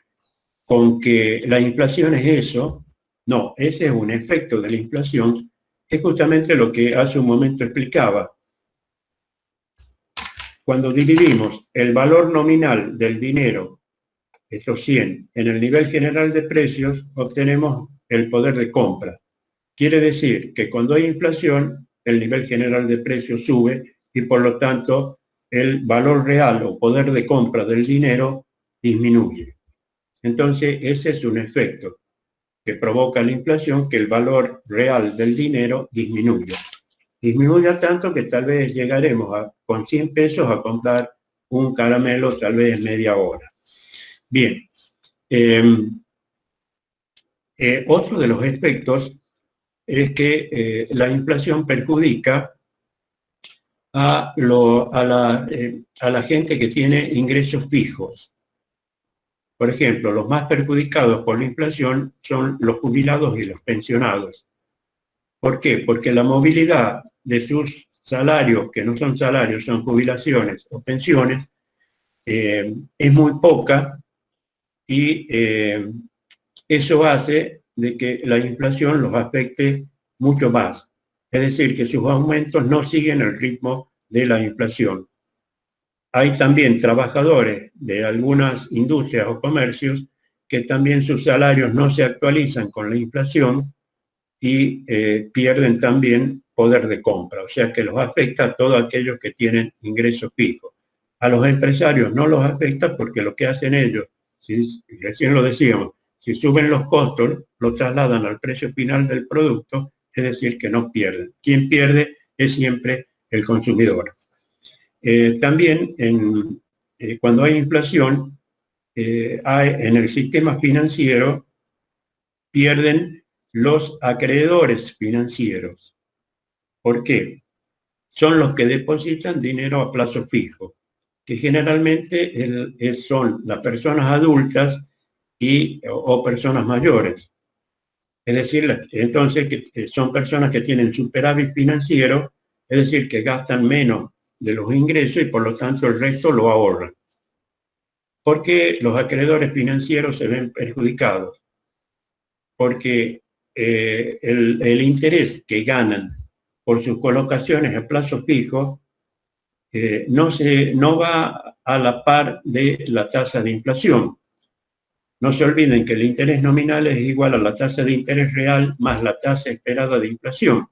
con que la inflación es eso, no, ese es un efecto de la inflación, es justamente lo que hace un momento explicaba. Cuando dividimos el valor nominal del dinero, esos 100, en el nivel general de precios, obtenemos el poder de compra. Quiere decir que cuando hay inflación, el nivel general de precios sube y por lo tanto el valor real o poder de compra del dinero disminuye. Entonces ese es un efecto que provoca la inflación, que el valor real del dinero disminuya. Disminuya tanto que tal vez llegaremos con 100 pesos a comprar un caramelo tal vez en media hora. Bien, otro de los efectos es que la inflación perjudica a la gente que tiene ingresos fijos. Por ejemplo, los más perjudicados por la inflación son los jubilados y los pensionados. ¿Por qué? Porque la movilidad de sus salarios, que no son salarios, son jubilaciones o pensiones, es muy poca y eso hace de que la inflación los afecte mucho más. Es decir, que sus aumentos no siguen el ritmo de la inflación. Hay también trabajadores de algunas industrias o comercios que también sus salarios no se actualizan con la inflación y pierden también poder de compra. O sea que los afecta a todos aquellos que tienen ingresos fijos. A los empresarios no los afecta porque lo que hacen ellos, si recién lo decíamos, si suben los costos, los trasladan al precio final del producto, es decir, que no pierden. Quien pierde es siempre el consumidor. También cuando hay inflación, en el sistema financiero pierden los acreedores financieros. ¿Por qué? Son los que depositan dinero a plazo fijo, que generalmente son las personas adultas o personas mayores. Es decir, entonces que son personas que tienen superávit financiero, es decir, que gastan menos de los ingresos y por lo tanto el resto lo ahorran. ¿Por qué los acreedores financieros se ven perjudicados? Porque el interés que ganan por sus colocaciones a plazo fijo no va a la par de la tasa de inflación. No se olviden que el interés nominal es igual a la tasa de interés real más la tasa esperada de inflación.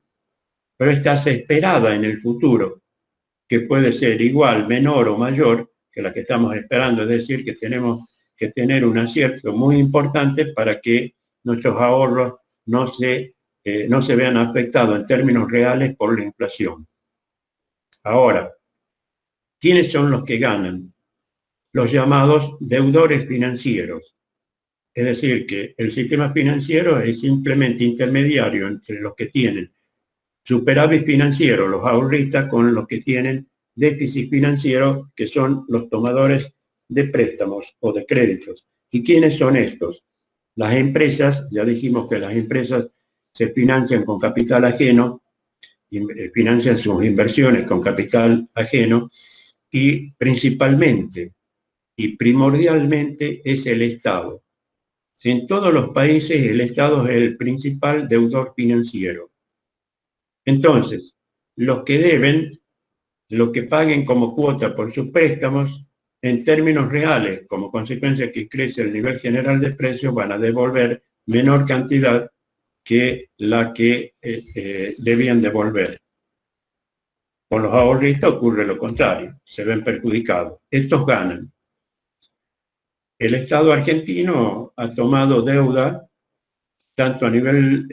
Pero es tasa esperada en el futuro, que puede ser igual, menor o mayor que la que estamos esperando. Es decir, que tenemos que tener un acierto muy importante para que nuestros ahorros no se vean afectados en términos reales por la inflación. Ahora, ¿quiénes son los que ganan? Los llamados deudores financieros. Es decir, que el sistema financiero es simplemente intermediario entre los que tienen superávit financiero, los ahorristas, con los que tienen déficit financiero, que son los tomadores de préstamos o de créditos. ¿Y quiénes son estos? Las empresas, ya dijimos que las empresas se financian con capital ajeno, financian sus inversiones con capital ajeno, y principalmente y primordialmente es el Estado. En todos los países el Estado es el principal deudor financiero. Entonces, los que deben, lo que paguen como cuota por sus préstamos, en términos reales, como consecuencia que crece el nivel general de precios, van a devolver menor cantidad que la que debían devolver. Con los ahorristas ocurre lo contrario, se ven perjudicados. Estos ganan. El Estado argentino ha tomado deuda tanto a nivel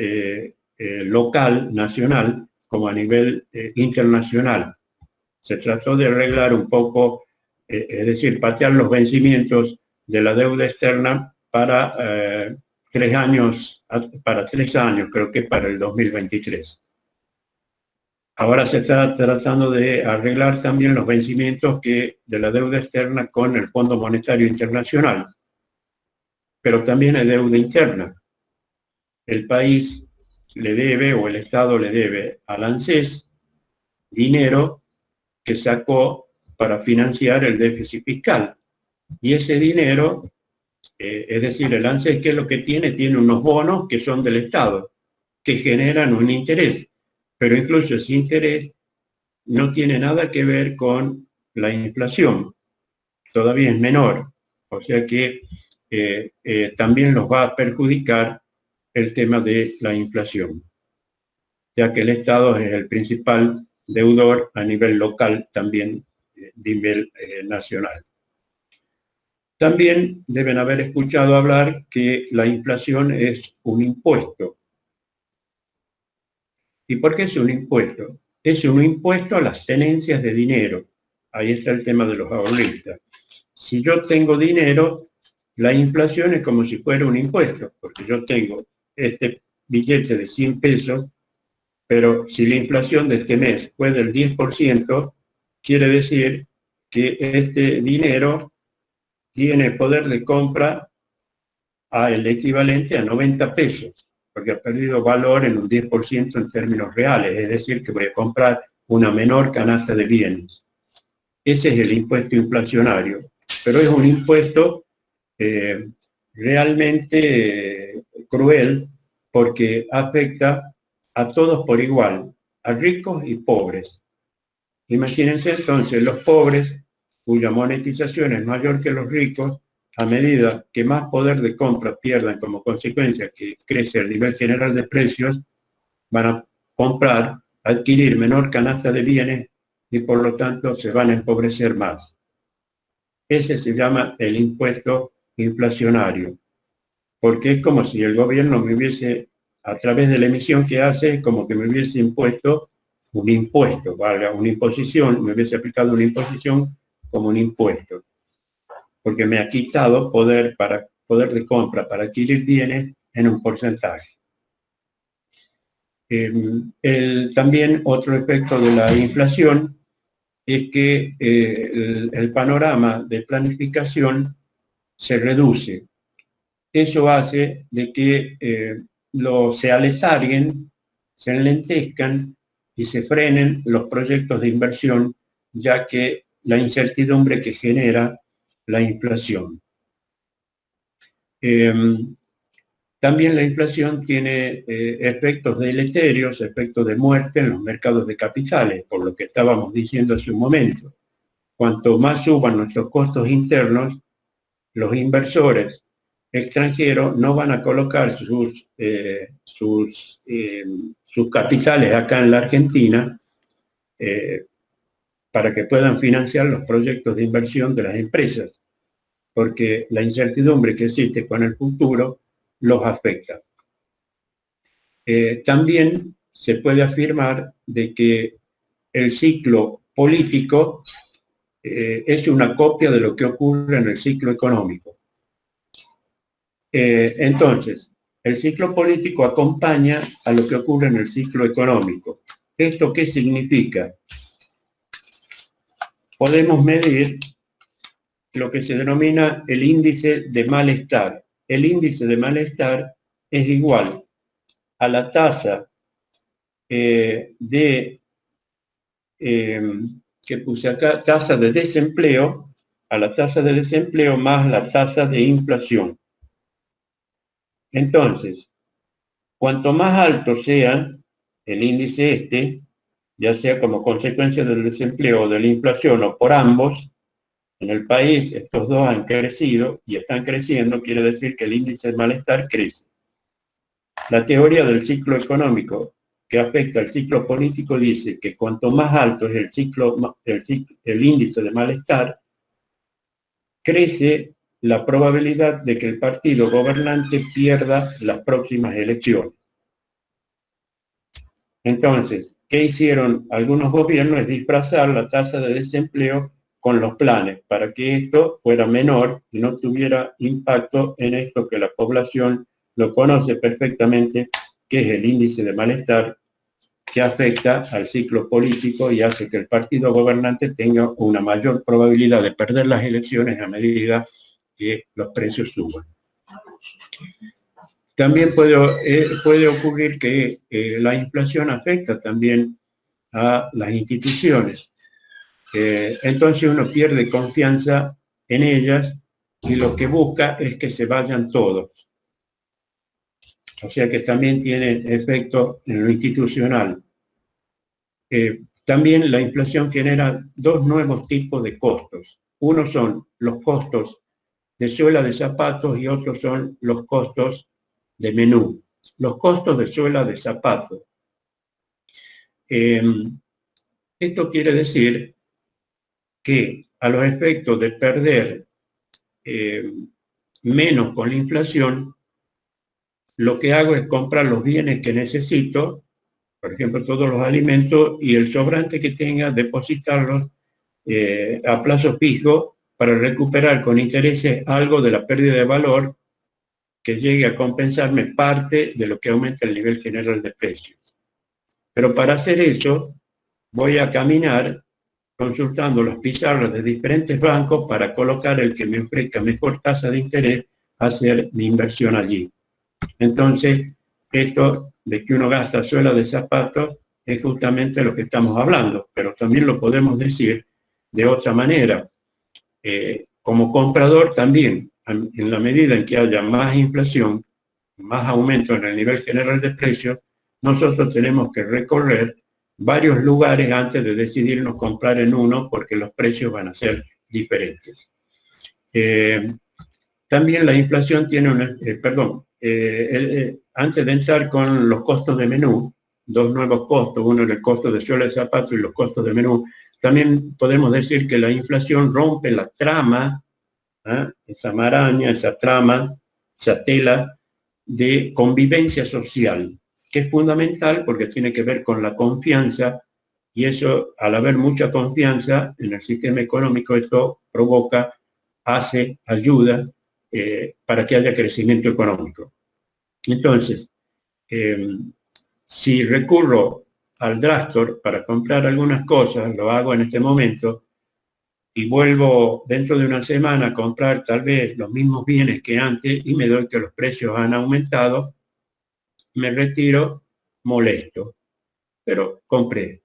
local, nacional, como a nivel internacional. Se trató de arreglar un poco, es decir, patear los vencimientos de la deuda externa para 3 años, creo que para el 2023. Ahora se está tratando de arreglar también los vencimientos de la deuda externa con el Fondo Monetario Internacional, pero también hay deuda interna. El país le debe, o el Estado le debe al ANSES dinero que sacó para financiar el déficit fiscal. Y ese dinero, es decir, el ANSES, ¿qué es lo que tiene? Tiene unos bonos que son del Estado, que generan un interés, pero incluso ese interés no tiene nada que ver con la inflación, todavía es menor, o sea que también los va a perjudicar el tema de la inflación, ya que el Estado es el principal deudor a nivel local, también a nivel nacional. También deben haber escuchado hablar que la inflación es un impuesto. ¿Y por qué es un impuesto? Es un impuesto a las tenencias de dinero. Ahí está el tema de los ahorristas. Si yo tengo dinero, la inflación es como si fuera un impuesto, porque yo tengo este billete de 100 pesos, pero si la inflación de este mes fue del 10%, quiere decir que este dinero tiene poder de compra al equivalente a 90 pesos, porque ha perdido valor en un 10% en términos reales, es decir, que voy a comprar una menor canasta de bienes. Ese es el impuesto inflacionario, pero es un impuesto realmente cruel porque afecta a todos por igual, a ricos y pobres. Imagínense entonces los pobres, cuya monetización es mayor que los ricos, a medida que más poder de compra pierdan como consecuencia que crece el nivel general de precios, van a comprar, adquirir menor canasta de bienes y por lo tanto se van a empobrecer más. Ese se llama el impuesto inflacionario, porque es como si el gobierno me hubiese, a través de la emisión que hace, como que me hubiese impuesto un impuesto, valga, una imposición, me hubiese aplicado una imposición como un impuesto, porque me ha quitado poder de compra para adquirir bienes en un porcentaje. También otro efecto de la inflación es que el panorama de planificación se reduce. Eso hace de que se aletarguen, se enlentezcan y se frenen los proyectos de inversión, ya que la incertidumbre que genera la inflación. También la inflación tiene efectos deleterios, efectos de muerte en los mercados de capitales, por lo que estábamos diciendo hace un momento. Cuanto más suban nuestros costos internos, los inversores extranjeros no van a colocar sus capitales acá en la Argentina para que puedan financiar los proyectos de inversión de las empresas, porque la incertidumbre que existe con el futuro los afecta. También se puede afirmar de que el ciclo político es una copia de lo que ocurre en el ciclo económico. Entonces, el ciclo político acompaña a lo que ocurre en el ciclo económico. ¿Esto qué significa? Podemos medir lo que se denomina el índice de malestar. El índice de malestar es igual a la tasa que puse acá, tasa de desempleo, a la tasa de desempleo más la tasa de inflación. Entonces, cuanto más alto sea el índice ya sea como consecuencia del desempleo o de la inflación o por ambos, en el país estos dos han crecido y están creciendo, quiere decir que el índice de malestar crece. La teoría del ciclo económico que afecta al ciclo político dice que cuanto más alto es el índice de malestar, crece la probabilidad de que el partido gobernante pierda las próximas elecciones. Entonces, ¿qué hicieron algunos gobiernos? Es disfrazar la tasa de desempleo con los planes para que esto fuera menor y no tuviera impacto en esto que la población lo conoce perfectamente, que es el índice de malestar, que afecta al ciclo político y hace que el partido gobernante tenga una mayor probabilidad de perder las elecciones a medida que los precios suban. También puede ocurrir que la inflación afecta también a las instituciones. Entonces uno pierde confianza en ellas y lo que busca es que se vayan todos. O sea que también tiene efecto en lo institucional. También la inflación genera dos nuevos tipos de costos. Uno son los costos de suela de zapatos y otros son los costos de menú. Los costos de suela de zapatos. Esto quiere decir que a los efectos de perder menos con la inflación, lo que hago es comprar los bienes que necesito, por ejemplo, todos los alimentos, y el sobrante que tenga, depositarlos a plazo fijo para recuperar con intereses algo de la pérdida de valor que llegue a compensarme parte de lo que aumenta el nivel general de precios. Pero para hacer eso, voy a caminar consultando las pizarras de diferentes bancos para colocar el que me ofrezca mejor tasa de interés, hacer mi inversión allí. Entonces, esto de que uno gasta suela de zapatos es justamente lo que estamos hablando, pero también lo podemos decir de otra manera. Como comprador también, en la medida en que haya más inflación, más aumento en el nivel general de precios, nosotros tenemos que recorrer varios lugares antes de decidirnos comprar en uno porque los precios van a ser diferentes. También la inflación tiene antes de entrar con los costos de menú, dos nuevos costos, uno es el costo de suela de zapato y los costos de menú, también podemos decir que la inflación rompe la trama, esa maraña, esa trama, esa tela de convivencia social, que es fundamental porque tiene que ver con la confianza, y eso, al haber mucha confianza en el sistema económico, esto provoca, ayuda para que haya crecimiento económico. Entonces, si recurro al drugstore para comprar algunas cosas, lo hago en este momento, y vuelvo dentro de una semana a comprar tal vez los mismos bienes que antes y me doy que los precios han aumentado, me retiro molesto, pero compré.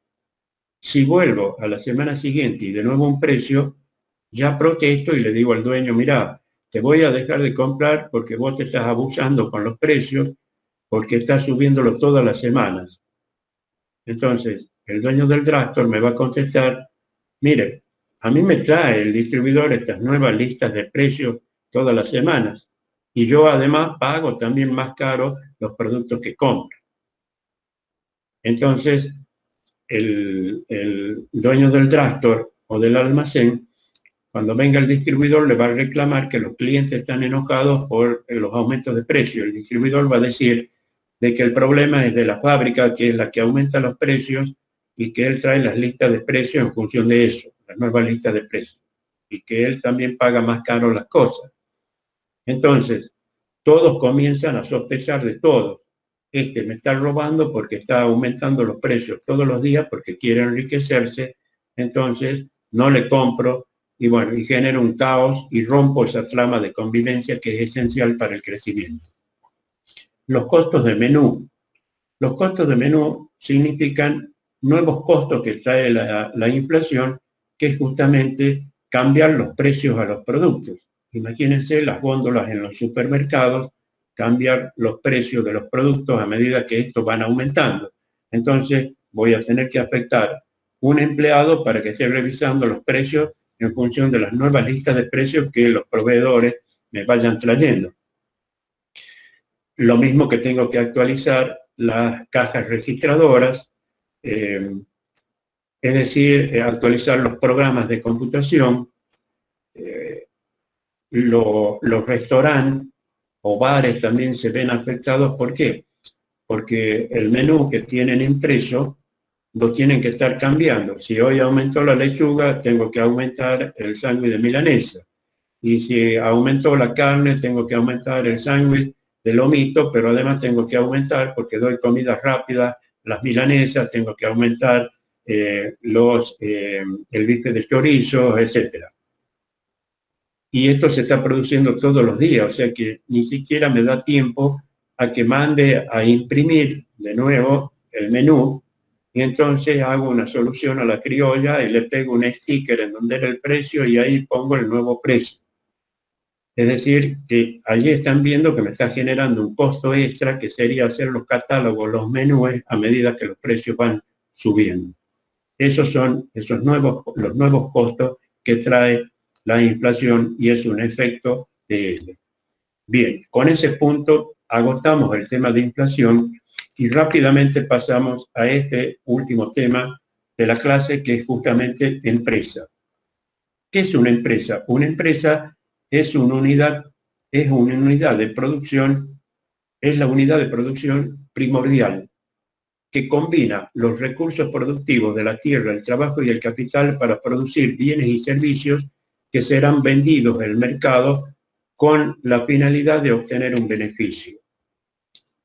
Si vuelvo a la semana siguiente y de nuevo un precio, ya protesto y le digo al dueño, mira, te voy a dejar de comprar porque vos te estás abusando con los precios, porque estás subiéndolo todas las semanas. Entonces, el dueño del drugstore me va a contestar, mire, a mí me trae el distribuidor estas nuevas listas de precios todas las semanas y yo además pago también más caro los productos que compro. Entonces, el dueño del drugstore o del almacén, cuando venga el distribuidor, le va a reclamar que los clientes están enojados por los aumentos de precio. El distribuidor va a decir de que el problema es de la fábrica, que es la que aumenta los precios, y que él trae las listas de precios en función de eso, las nuevas listas de precios, y que él también paga más caro las cosas. Entonces, todos comienzan a sospechar de todos. Este me está robando porque está aumentando los precios todos los días porque quiere enriquecerse, entonces no le compro y bueno, y genero un caos y rompo esa trama de convivencia que es esencial para el crecimiento. Los costos de menú. Los costos de menú significan nuevos costos que trae la inflación, que es justamente cambiar los precios a los productos. Imagínense las góndolas en los supermercados, cambiar los precios de los productos a medida que estos van aumentando. Entonces voy a tener que afectar un empleado para que esté revisando los precios en función de las nuevas listas de precios que los proveedores me vayan trayendo. Lo mismo que tengo que actualizar las cajas registradoras, es decir, actualizar los programas de computación. Los restaurantes o bares también se ven afectados. ¿Por qué? Porque el menú que tienen impreso lo tienen que estar cambiando. Si hoy aumentó la lechuga, tengo que aumentar el sándwich de milanesa. Y si aumentó la carne, tengo que aumentar el sándwich de lomito, pero además tengo que aumentar, porque doy comida rápida, las milanesas, tengo que aumentar el bife de chorizo, etcétera. Y esto se está produciendo todos los días, o sea que ni siquiera me da tiempo a que mande a imprimir de nuevo el menú, y entonces hago una solución a la criolla y le pego un sticker en donde era el precio y ahí pongo el nuevo precio. Es decir, que allí están viendo que me está generando un costo extra, que sería hacer los catálogos, los menús, a medida que los precios van subiendo. Esos son los nuevos costos que trae la inflación y es un efecto de ello. Bien, con ese punto agotamos el tema de inflación y rápidamente pasamos a este último tema de la clase, que es justamente empresa. ¿Qué es una empresa? Una empresa es una unidad de producción, es la unidad de producción primordial que combina los recursos productivos de la tierra, el trabajo y el capital para producir bienes y servicios que serán vendidos en el mercado con la finalidad de obtener un beneficio.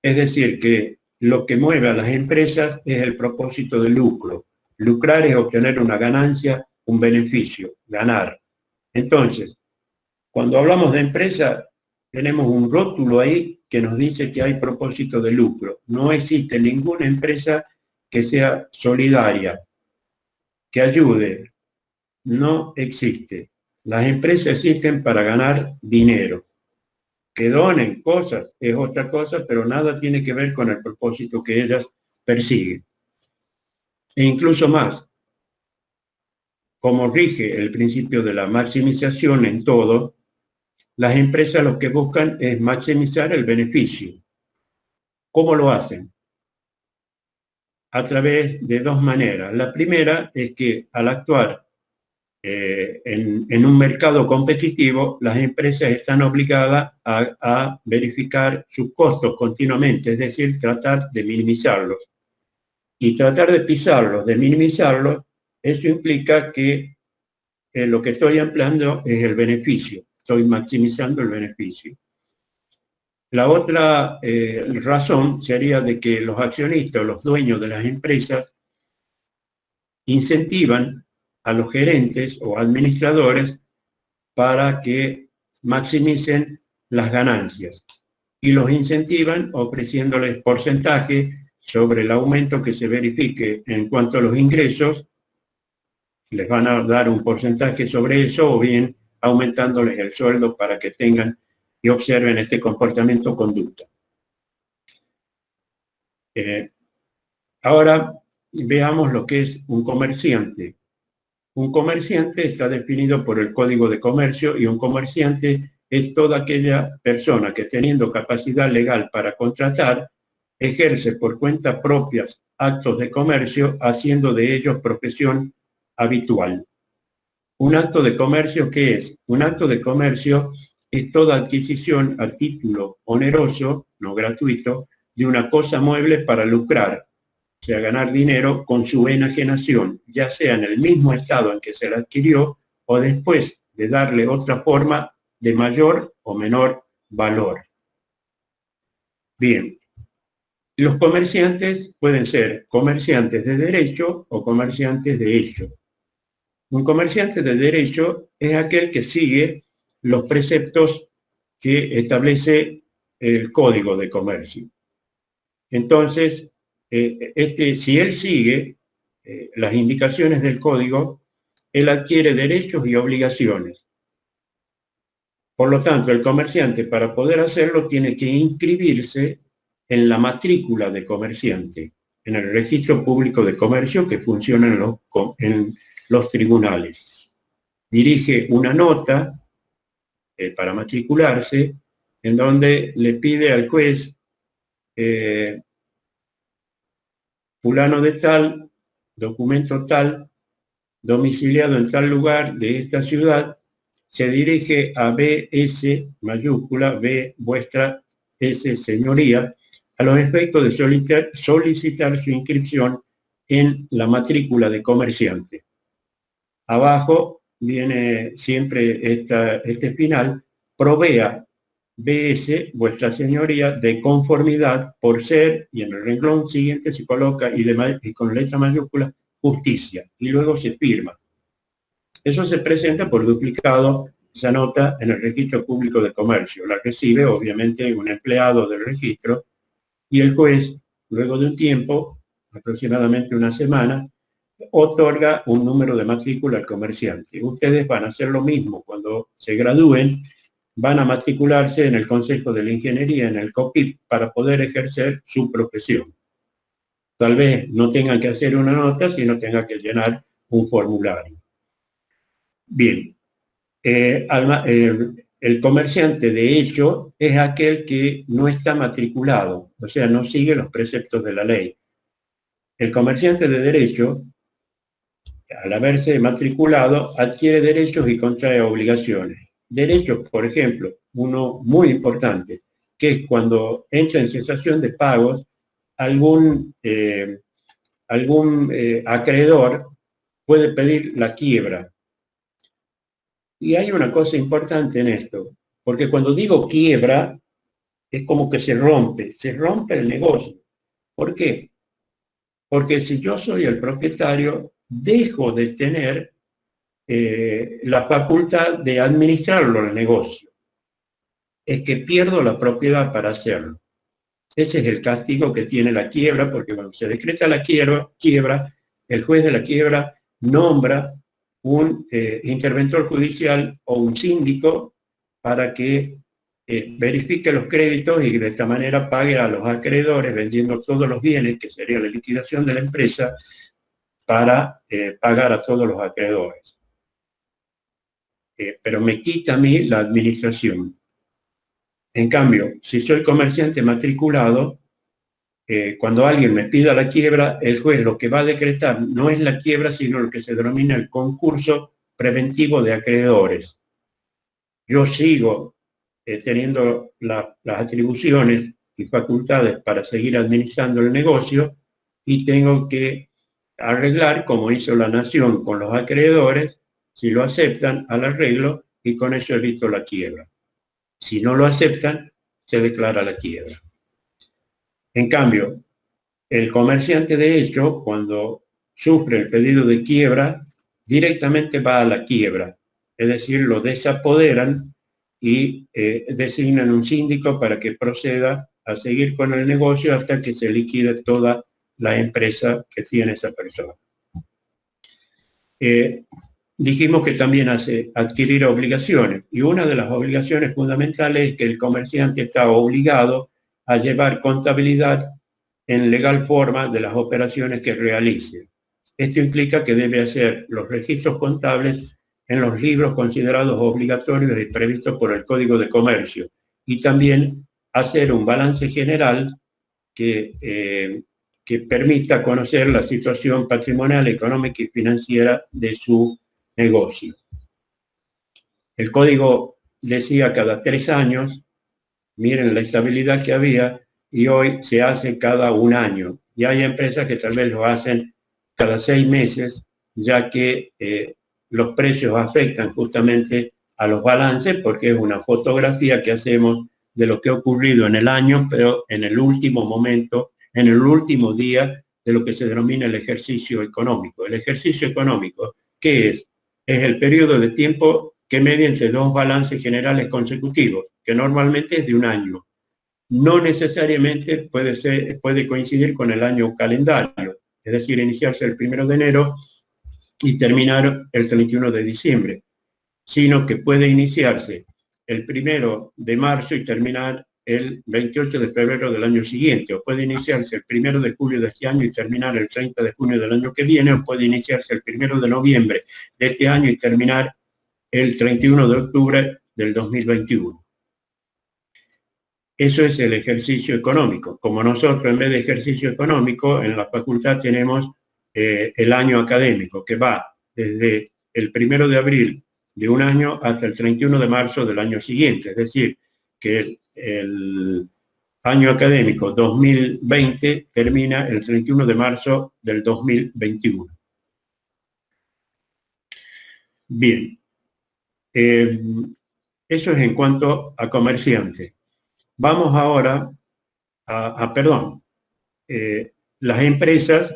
Es decir, que lo que mueve a las empresas es el propósito de lucro. Lucrar es obtener una ganancia, un beneficio, ganar. Entonces, cuando hablamos de empresa, tenemos un rótulo ahí que nos dice que hay propósito de lucro. No existe ninguna empresa que sea solidaria, que ayude. No existe. Las empresas existen para ganar dinero. Que donen cosas es otra cosa, pero nada tiene que ver con el propósito que ellas persiguen. E incluso más, como rige el principio de la maximización en todo, las empresas lo que buscan es maximizar el beneficio. ¿Cómo lo hacen? A través de dos maneras. La primera es que al actuar en un mercado competitivo, las empresas están obligadas a verificar sus costos continuamente, es decir, tratar de minimizarlos. Y tratar de pisarlos, de minimizarlos, eso implica que lo que estoy empleando es el beneficio, estoy maximizando el beneficio. La otra razón sería de que los accionistas, los dueños de las empresas, incentivan a los gerentes o administradores para que maximicen las ganancias y los incentivan ofreciéndoles porcentaje sobre el aumento que se verifique en cuanto a los ingresos. Les van a dar un porcentaje sobre eso o bien aumentándoles el sueldo para que tengan y observen este comportamiento o conducta. Ahora veamos lo que es un comerciante. Un comerciante está definido por el Código de Comercio y un comerciante es toda aquella persona que, teniendo capacidad legal para contratar, ejerce por cuenta propia actos de comercio, haciendo de ellos profesión habitual. Un acto de comercio, ¿qué es? Un acto de comercio es toda adquisición a título oneroso, no gratuito, de una cosa mueble para lucrar, o sea, ganar dinero con su enajenación, ya sea en el mismo estado en que se la adquirió o después de darle otra forma de mayor o menor valor. Bien, los comerciantes pueden ser comerciantes de derecho o comerciantes de hecho. Un comerciante de derecho es aquel que sigue los preceptos que establece el Código de Comercio. Entonces, si él sigue las indicaciones del código, él adquiere derechos y obligaciones. Por lo tanto, el comerciante, para poder hacerlo, tiene que inscribirse en la matrícula de comerciante, en el registro público de comercio que funciona en los tribunales. Dirige una nota para matricularse, en donde le pide al juez fulano de tal, documento tal, domiciliado en tal lugar de esta ciudad, se dirige a BS mayúscula, B vuestra S señoría, a los efectos de solicitar su inscripción en la matrícula de comerciante. Abajo viene siempre este final, provea BS, vuestra señoría, de conformidad por ser, y en el renglón siguiente se coloca y con letra mayúscula, justicia, y luego se firma. Eso se presenta por duplicado, se anota en el registro público de comercio. La recibe, obviamente, un empleado del registro y el juez, luego de un tiempo, aproximadamente una semana, otorga un número de matrícula al comerciante. Ustedes van a hacer lo mismo cuando se gradúen, van a matricularse en el Consejo de la Ingeniería, en el COPIP, para poder ejercer su profesión. Tal vez no tengan que hacer una nota, sino tengan que llenar un formulario. Bien, el comerciante de hecho es aquel que no está matriculado, o sea, no sigue los preceptos de la ley. El comerciante de derecho, al haberse matriculado, adquiere derechos y contrae obligaciones. Derechos, por ejemplo, uno muy importante, que es cuando entra en cesación de pagos, algún acreedor puede pedir la quiebra. Y hay una cosa importante en esto, porque cuando digo quiebra, es como que se rompe el negocio. ¿Por qué? Porque si yo soy el propietario, dejo de tener la facultad de administrarlo el negocio. Es que pierdo la propiedad para hacerlo. Ese es el castigo que tiene la quiebra, porque cuando se decreta la quiebra, el juez de la quiebra nombra un interventor judicial o un síndico para que verifique los créditos y de esta manera pague a los acreedores vendiendo todos los bienes, que sería la liquidación de la empresa, para pagar a todos los acreedores. Pero me quita a mí la administración. En cambio, si soy comerciante matriculado, cuando alguien me pida la quiebra, el juez lo que va a decretar no es la quiebra, sino lo que se denomina el concurso preventivo de acreedores. Yo sigo teniendo las atribuciones y facultades para seguir administrando el negocio y tengo que arreglar, como hizo la Nación con los acreedores, si lo aceptan, al arreglo, y con eso evito la quiebra. Si no lo aceptan, se declara la quiebra. En cambio, el comerciante de hecho, cuando sufre el pedido de quiebra, directamente va a la quiebra. Es decir, lo desapoderan y designan un síndico para que proceda a seguir con el negocio hasta que se liquide toda la empresa que tiene esa persona. Dijimos que también hace adquirir obligaciones, y una de las obligaciones fundamentales es que el comerciante está obligado a llevar contabilidad en legal forma de las operaciones que realice. Esto implica que debe hacer los registros contables en los libros considerados obligatorios y previstos por el Código de Comercio, y también hacer un balance general que permita conocer la situación patrimonial, económica y financiera de su negocio. El código decía cada 3 años, miren la estabilidad que había, y hoy se hace cada 1 año. Y hay empresas que tal vez lo hacen cada 6 meses, ya que los precios afectan justamente a los balances, porque es una fotografía que hacemos de lo que ha ocurrido en el año, pero en el último momento, en el último día de lo que se denomina el ejercicio económico. El ejercicio económico, ¿qué es? Es el periodo de tiempo que media entre 2 balances generales consecutivos, que normalmente es de 1 año. No necesariamente puede coincidir con el año calendario, es decir, iniciarse el 1 de enero y terminar el 31 de diciembre, sino que puede iniciarse el 1 de marzo y terminar el 28 de febrero del año siguiente, o puede iniciarse el 1 de julio de este año y terminar el 30 de junio del año que viene, o puede iniciarse el 1 de noviembre de este año y terminar el 31 de octubre del 2021. Eso es el ejercicio económico. Como nosotros en vez de ejercicio económico, en la facultad tenemos el año académico, que va desde el 1 de abril de un año hasta el 31 de marzo del año siguiente. Es decir, que el año académico 2020 termina el 31 de marzo del 2021. Bien, eso es en cuanto a comerciante. Vamos ahora las empresas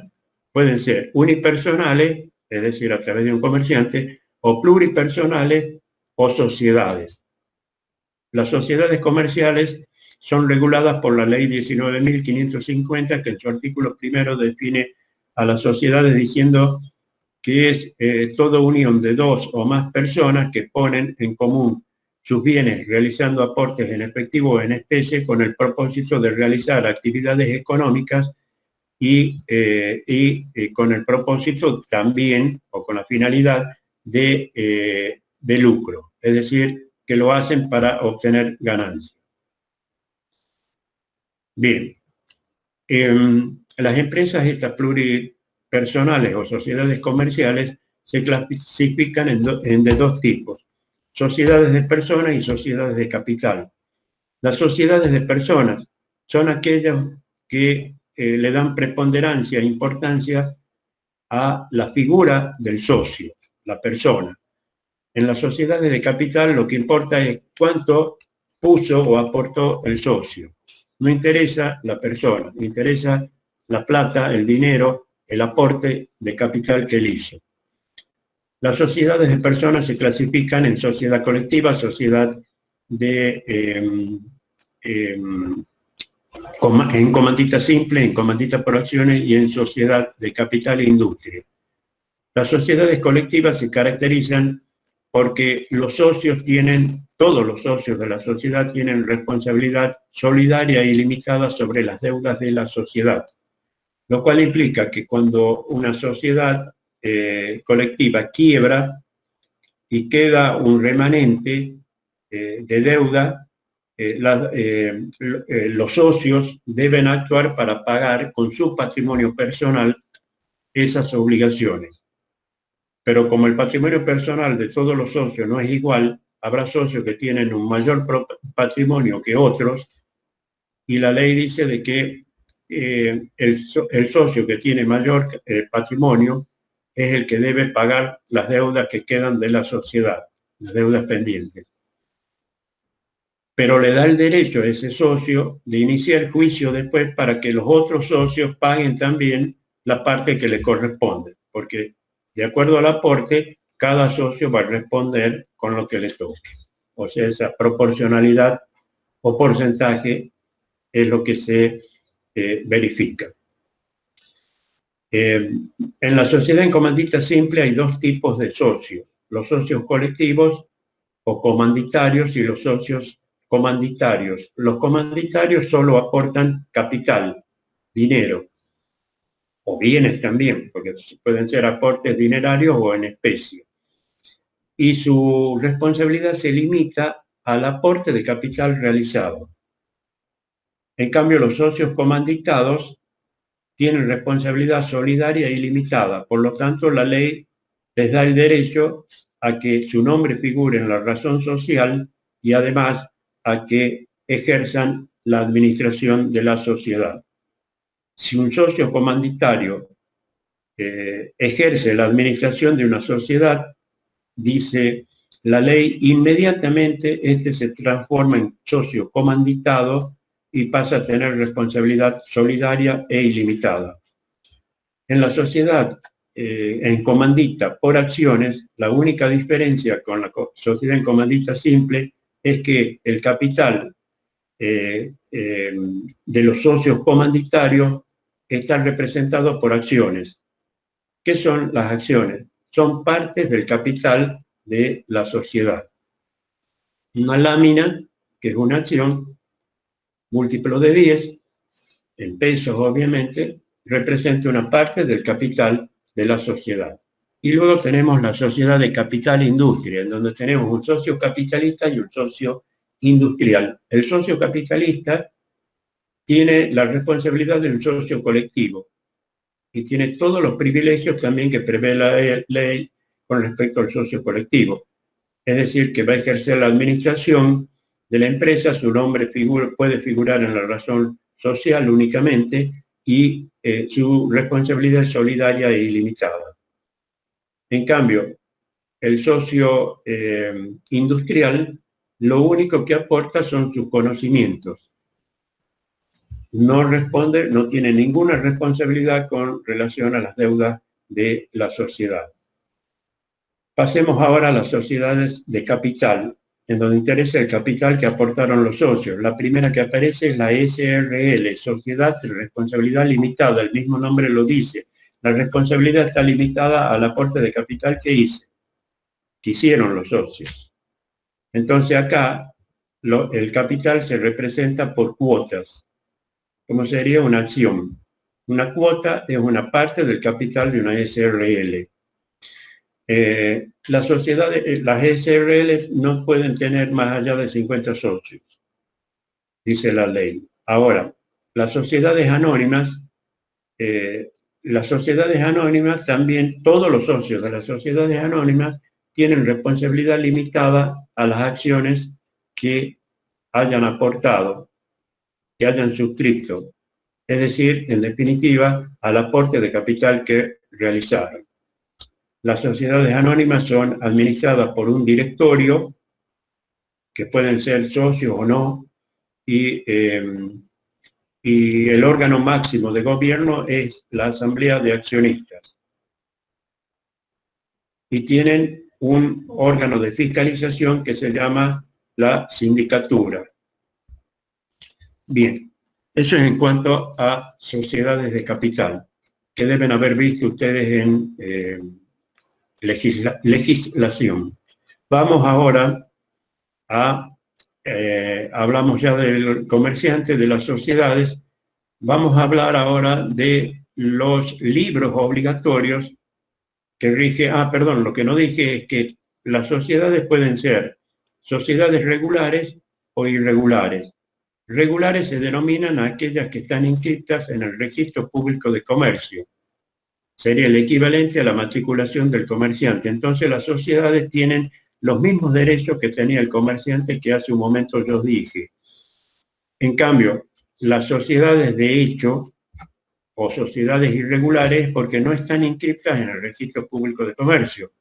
pueden ser unipersonales, es decir, a través de un comerciante, o pluripersonales o sociedades. Las sociedades comerciales son reguladas por la ley 19.550, que en su artículo primero define a las sociedades diciendo que es toda unión de dos o más personas que ponen en común sus bienes realizando aportes en efectivo o en especie con el propósito de realizar actividades económicas y con el propósito también o con la finalidad de lucro, es decir, que lo hacen para obtener ganancias. Bien, las empresas estas pluripersonales o sociedades comerciales se clasifican de dos tipos: sociedades de personas y sociedades de capital. Las sociedades de personas son aquellas que le dan preponderancia e importancia a la figura del socio, la persona. En las sociedades de capital lo que importa es cuánto puso o aportó el socio. No interesa la persona, interesa la plata, el dinero, el aporte de capital que él hizo. Las sociedades de personas se clasifican en sociedad colectiva, sociedad en comandita simple, en comandita por acciones y en sociedad de capital e industria. Las sociedades colectivas se caracterizan porque los socios todos los socios de la sociedad tienen responsabilidad solidaria e ilimitada sobre las deudas de la sociedad, lo cual implica que cuando una sociedad colectiva quiebra y queda un remanente de deuda, los socios deben actuar para pagar con su patrimonio personal esas obligaciones. Pero como el patrimonio personal de todos los socios no es igual, habrá socios que tienen un mayor patrimonio que otros, y la ley dice de que el socio que tiene mayor patrimonio es el que debe pagar las deudas que quedan de la sociedad, las deudas pendientes. Pero le da el derecho a ese socio de iniciar juicio después para que los otros socios paguen también la parte que le corresponde, porque de acuerdo al aporte, cada socio va a responder con lo que le toque. O sea, esa proporcionalidad o porcentaje es lo que se verifica. En la sociedad en comandita simple hay dos tipos de socios: los socios colectivos o comanditarios y los socios comanditarios. Los comanditarios solo aportan capital, dinero, o bienes también, porque pueden ser aportes dinerarios o en especie. Y su responsabilidad se limita al aporte de capital realizado. En cambio, los socios comanditados tienen responsabilidad solidaria ilimitada. Por lo tanto, la ley les da el derecho a que su nombre figure en la razón social y además a que ejerzan la administración de la sociedad. Si un socio comanditario ejerce la administración de una sociedad, dice la ley, inmediatamente este se transforma en socio comanditado y pasa a tener responsabilidad solidaria e ilimitada. En la sociedad en comandita por acciones, la única diferencia con la sociedad en comandita simple es que el capital de los socios comanditarios está representado por acciones. ¿Qué son las acciones? Son partes del capital de la sociedad. Una lámina, que es una acción, múltiplo de 10, en pesos obviamente, representa una parte del capital de la sociedad. Y luego tenemos la sociedad de capital e industria, en donde tenemos un socio capitalista y un socio industrial. El socio capitalista tiene la responsabilidad del socio colectivo y tiene todos los privilegios también que prevé la ley con respecto al socio colectivo. Es decir, que va a ejercer la administración de la empresa, su nombre puede figurar en la razón social únicamente y su responsabilidad es solidaria e ilimitada. En cambio, el socio industrial lo único que aporta son sus conocimientos. No responde, no tiene ninguna responsabilidad con relación a las deudas de la sociedad. Pasemos ahora a las sociedades de capital, en donde interesa el capital que aportaron los socios. La primera que aparece es la SRL, Sociedad de Responsabilidad Limitada, el mismo nombre lo dice. La responsabilidad está limitada al aporte de capital que hicieron los socios. Entonces acá el capital se representa por cuotas, como sería una acción. Una cuota es una parte del capital de una SRL. Las sociedades, las SRL no pueden tener más allá de 50 socios, dice la ley. Ahora, las sociedades anónimas también, todos los socios de las sociedades anónimas tienen responsabilidad limitada a las acciones que hayan aportado, que hayan suscrito, es decir, en definitiva, al aporte de capital que realizaron. Las sociedades anónimas son administradas por un directorio, que pueden ser socios o no, y el órgano máximo de gobierno es la Asamblea de Accionistas. Y tienen un órgano de fiscalización que se llama la sindicatura. Bien, eso es en cuanto a sociedades de capital, que deben haber visto ustedes en legislación. Vamos ahora a, hablamos ya del comerciante, de las sociedades, vamos a hablar ahora de los libros obligatorios que rige, lo que no dije es que las sociedades pueden ser sociedades regulares o irregulares. Regulares se denominan a aquellas que están inscritas en el Registro Público de Comercio. Sería el equivalente a la matriculación del comerciante. Entonces las sociedades tienen los mismos derechos que tenía el comerciante que hace un momento yo dije. En cambio, las sociedades de hecho o sociedades irregulares porque no están inscritas en el Registro Público de Comercio.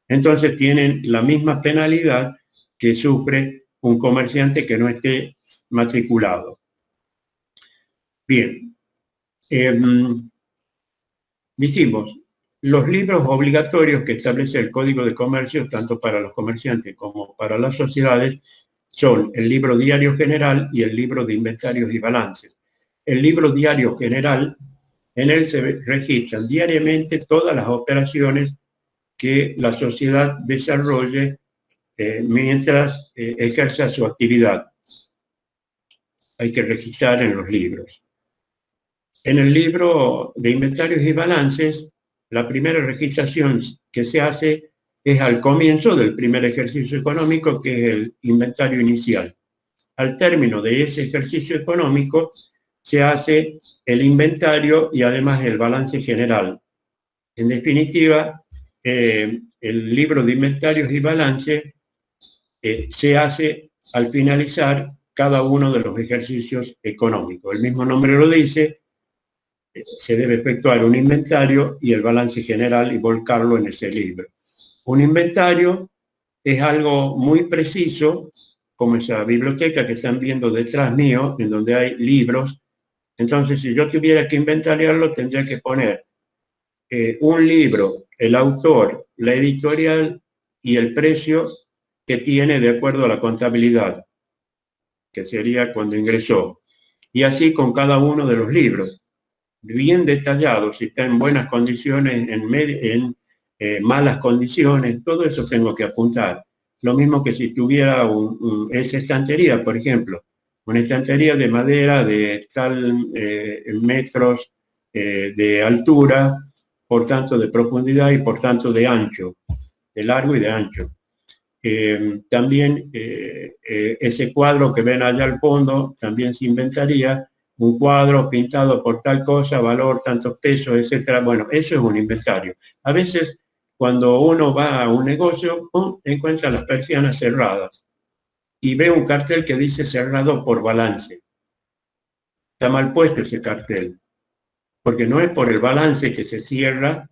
Entonces tienen la misma penalidad que sufre un comerciante que no esté matriculado. Bien. Dijimos, los libros obligatorios que establece el Código de Comercio, tanto para los comerciantes como para las sociedades, son el libro diario general y el libro de inventarios y balances. El libro diario general, en él se registran diariamente todas las operaciones que la sociedad desarrolle mientras ejerza su actividad. Hay que registrar en los libros. En el libro de inventarios y balances, la primera registración que se hace es al comienzo del primer ejercicio económico, que es el inventario inicial. Al término de ese ejercicio económico, se hace el inventario y además el balance general. En definitiva, el libro de inventarios y balance se hace al finalizar cada uno de los ejercicios económicos. El mismo nombre lo dice, se debe efectuar un inventario y el balance general y volcarlo en ese libro. Un inventario es algo muy preciso, como esa biblioteca que están viendo detrás mío, en donde hay libros. Entonces, si yo tuviera que inventariarlo, tendría que poner un libro, el autor, la editorial y el precio que tiene de acuerdo a la contabilidad, que sería cuando ingresó. Y así con cada uno de los libros, bien detallados, si está en buenas condiciones, en malas condiciones, todo eso tengo que apuntar. Lo mismo que si tuviera esa estantería, por ejemplo, una estantería de madera de tal metros de altura, por tanto de profundidad y por tanto de ancho, de largo y de ancho. También ese cuadro que ven allá al fondo también se inventaría, un cuadro pintado por tal cosa, valor, tantos pesos, etcétera. Bueno, eso es un inventario. A veces, cuando uno va a un negocio, encuentra las persianas cerradas y ve un cartel que dice cerrado por balance. Está mal puesto ese cartel, porque no es por el balance que se cierra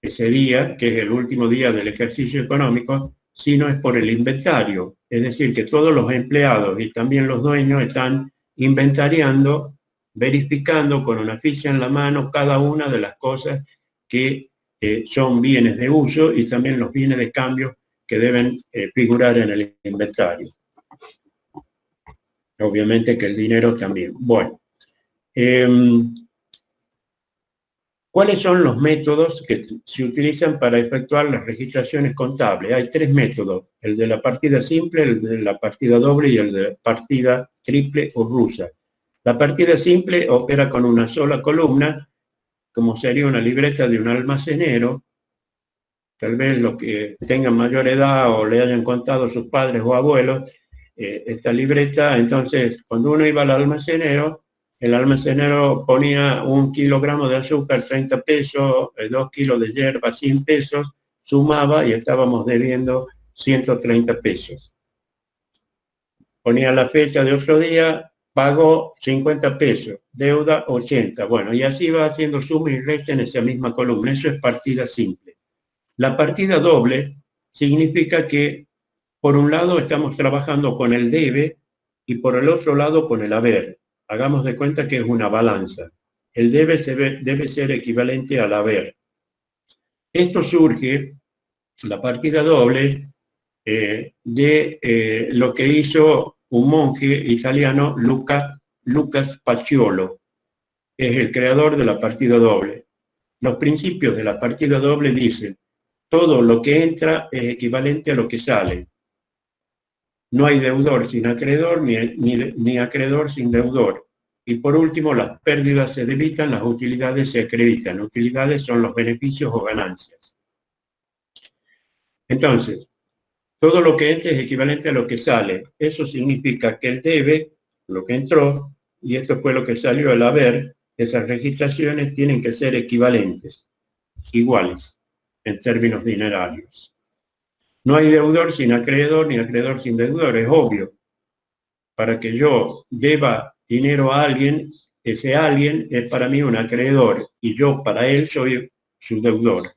ese día, que es el último día del ejercicio económico, sino es por el inventario. Es decir, que todos los empleados y también los dueños están inventariando, verificando con una ficha en la mano cada una de las cosas que son bienes de uso y también los bienes de cambio que deben figurar en el inventario. Obviamente que el dinero también. Bueno, ¿cuáles son los métodos que se utilizan para efectuar las registraciones contables? Hay tres métodos, el de la partida simple, el de la partida doble y el de la partida triple o rusa. La partida simple opera con una sola columna, como sería una libreta de un almacenero. Tal vez los que tengan mayor edad o le hayan contado sus padres o abuelos esta libreta. Entonces, cuando uno iba al almacenero, el almacenero ponía 1 kilogramo de azúcar, 30 pesos, 2 kilos de hierba, 100 pesos, sumaba y estábamos debiendo 130 pesos. Ponía la fecha de otro día, pagó 50 pesos, deuda 80. Bueno, y así va haciendo suma y resta en esa misma columna. Eso es partida simple. La partida doble significa que por un lado estamos trabajando con el debe y por el otro lado con el haber. Hagamos de cuenta que es una balanza. El debe debe ser equivalente al haber. Esto surge, la partida doble, de lo que hizo un monje italiano, Lucas Paciolo, que es el creador de la partida doble. Los principios de la partida doble dicen: todo lo que entra es equivalente a lo que sale. No hay deudor sin acreedor, ni acreedor sin deudor. Y por último, las pérdidas se debitan, las utilidades se acreditan. Utilidades son los beneficios o ganancias. Entonces, todo lo que entra es equivalente a lo que sale. Eso significa que el debe, lo que entró, y esto fue lo que salió, el haber, esas registraciones tienen que ser equivalentes, iguales, en términos dinerarios. No hay deudor sin acreedor, ni acreedor sin deudor, es obvio. Para que yo deba dinero a alguien, ese alguien es para mí un acreedor y yo para él soy su deudor.